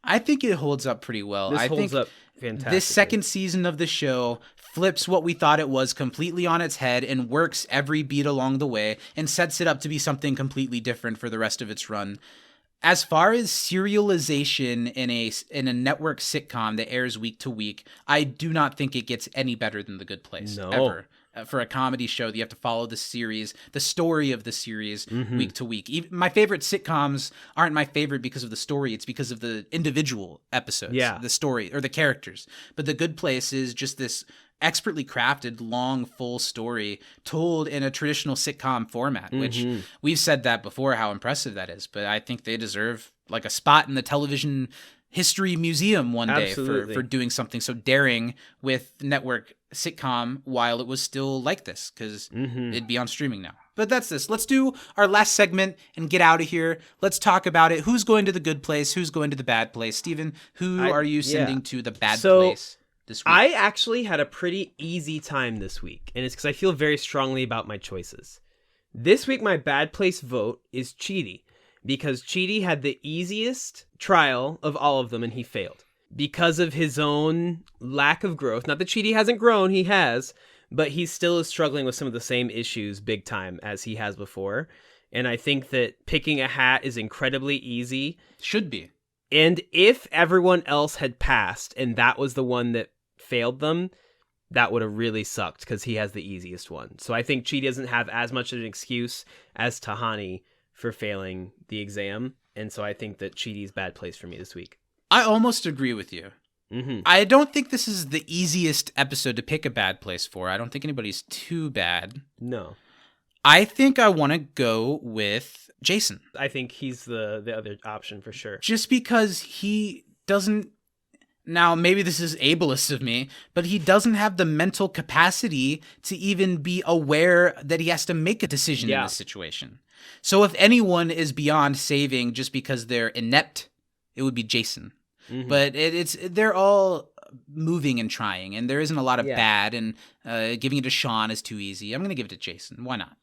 I think it holds up pretty well. This I holds think up fantastically. this second season of the show flips what we thought it was completely on its head and works every beat along the way and sets it up to be something completely different for the rest of its run. As far as serialization in a network sitcom that airs week to week, I do not think it gets any better than The Good Place ever. For a comedy show that you have to follow the series, the story of the series week to week. Even my favorite sitcoms aren't my favorite because of the story. It's because of the individual episodes, the story or the characters. But The Good Place is just this expertly crafted, long, full story told in a traditional sitcom format, which we've said that before, how impressive that is. But I think they deserve like a spot in the television history museum one day for doing something so daring with network sitcom while it was still like this, because it'd be on streaming now. But that's this. Let's do our last segment and get out of here. Let's talk about it. Who's going to the good place? Who's going to the bad place? Steven, who are you sending to the bad place this week? I actually had a pretty easy time this week, and it's because I feel very strongly about my choices. This week, my bad place vote is Chidi, because Chidi had the easiest trial of all of them, and he failed. Because of his own lack of growth. Not that Chidi hasn't grown, he has, but he still is struggling with some of the same issues big time as he has before. And I think that picking a hat is incredibly easy. Should be. And if everyone else had passed and that was the one that failed them, that would have really sucked because he has the easiest one. So I think Chidi doesn't have as much of an excuse as Tahani for failing the exam. And so I think that Chidi's bad place for me this week. I almost agree with you. Mm-hmm. I don't think this is the easiest episode to pick a bad place for. I don't think anybody's too bad. No. I think I want to go with Jason. I think he's the other option for sure. Just because he doesn't... Now, maybe this is ableist of me, but he doesn't have the mental capacity to even be aware that he has to make a decision in this situation. So if anyone is beyond saving just because they're inept, it would be Jason. Mm-hmm. But they're all moving and trying, and there isn't a lot of bad, and giving it to Sean is too easy. I'm going to give it to Jason. Why not?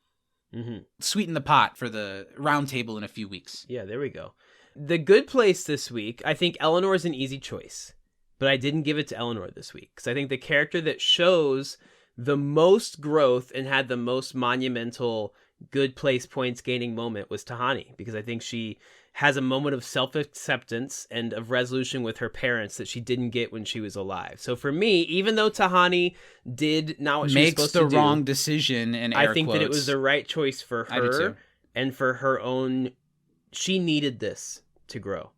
Mm-hmm. Sweeten the pot for the round table in a few weeks. Yeah, there we go. The good place this week, I think Eleanor is an easy choice. But I didn't give it to Eleanor this week because I think the character that shows the most growth and had the most monumental good place points gaining moment was Tahani, because I think she has a moment of self-acceptance and of resolution with her parents that she didn't get when she was alive. So for me, even though Tahani did not what she was supposed to do, makes the wrong decision in air I think quotes. that it was the right choice for her and for her own. She needed this to grow.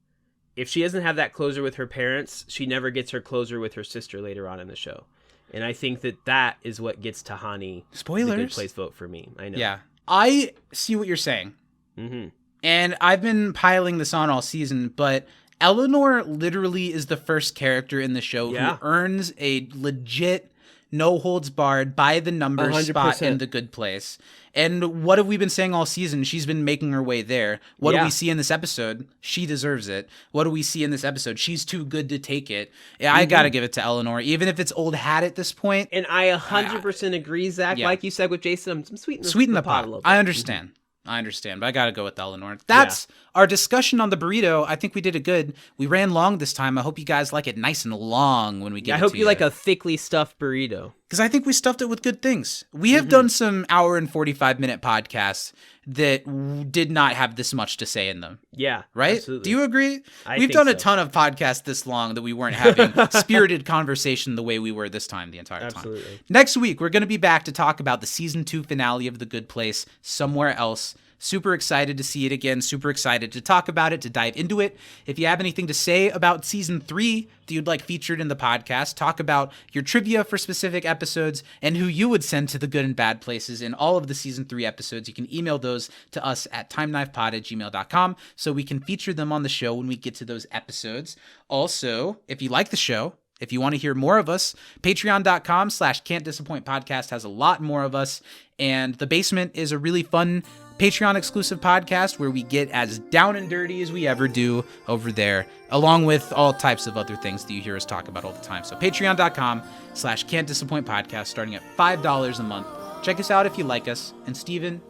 If she doesn't have that closure with her parents, she never gets her closure with her sister later on in the show. And I think that is what gets Tahani Spoilers. the good place vote for me. I know. Yeah. I see what you're saying. Mm-hmm. And I've been piling this on all season, but Eleanor literally is the first character in the show who earns a legit no holds barred by the numbers 100%. spot in the good place. And what have we been saying all season? She's been making her way there. What do we see in this episode? She deserves it. What do we see in this episode? She's too good to take it. Yeah, I got to give it to Eleanor, even if it's old hat at this point. And I 100% agree, Zach. Like you said with Jason, I'm sweetening the pot a little bit. I understand. I understand, but I gotta go with Eleanor. That's our discussion on the burrito. I think we did it good. We ran long this time. I hope you guys like it nice and long when we get it to you. I hope you like a thickly stuffed burrito. Because I think we stuffed it with good things. We have done some hour and 45-minute podcasts that did not have this much to say in them. Yeah, right? Absolutely. Do you agree? We've done a ton of podcasts this long that we weren't having spirited conversation the way we were this time the entire time. Absolutely. Next week, we're going to be back to talk about the season 2 finale of The Good Place, Somewhere Else. Super excited to see it again. Super excited to talk about it, to dive into it. If you have anything to say about season 3 that you'd like featured in the podcast, talk about your trivia for specific episodes and who you would send to the good and bad places in all of the season 3 episodes, you can email those to us at timeknifepod@gmail.com so we can feature them on the show when we get to those episodes. Also, if you like the show, if you want to hear more of us, patreon.com/can'tdisappointpodcast has a lot more of us. And The Basement is a really fun Patreon exclusive podcast where we get as down and dirty as we ever do over there, along with all types of other things that you hear us talk about all the time. So patreon.com/can'tdisappointpodcast, starting at $5 a month. Check us out if you like us. And Steven,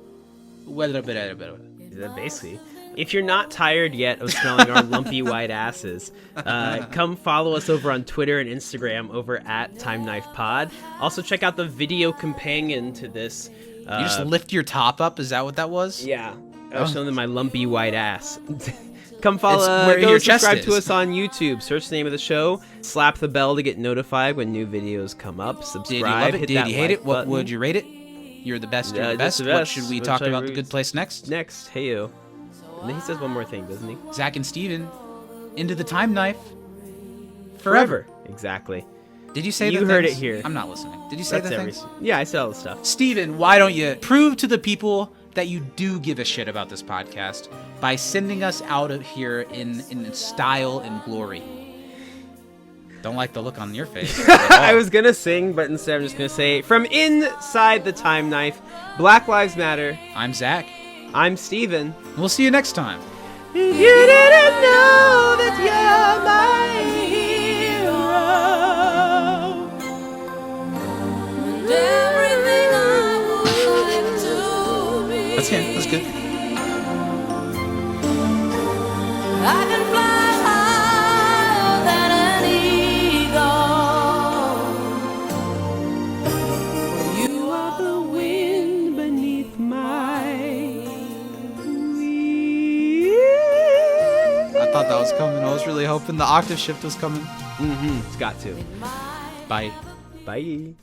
basically, if you're not tired yet of smelling our lumpy white asses, come follow us over on Twitter and Instagram over at TimeKnifePod. Also, check out the video companion to this. You just lift your top up? Is that what that was? Yeah. I was showing them my lumpy white ass. Come follow, where go your subscribe chest to is. us on YouTube. Search the name of the show. Slap the bell to get notified when new videos come up. Subscribe. Did you love it? Hit Did that you hate like it? What button. would you rate it? You're the best. You're the just best. the What best. should we What talk should I about the read? Good Place next? Next, hey you. And then he says one more thing, doesn't he? Zach and Steven, into the time knife. Forever. Exactly. Did you say You the heard things? it here. I'm not listening. Did you say That's the every. things? Yeah, I said all the stuff. Steven, why don't you prove to the people that you do give a shit about this podcast by sending us out of here in style and glory? Don't like the look on your face. I was gonna sing, but instead I'm just gonna say, from inside the time knife, Black Lives Matter. I'm Zach. I'm Steven. We'll see you next time. You didn't know that you're my hero. That's him. That's good. I can fly higher than an eagle. thought that was coming. I was really hoping the octave shift was coming. It's got to. Bye. Bye.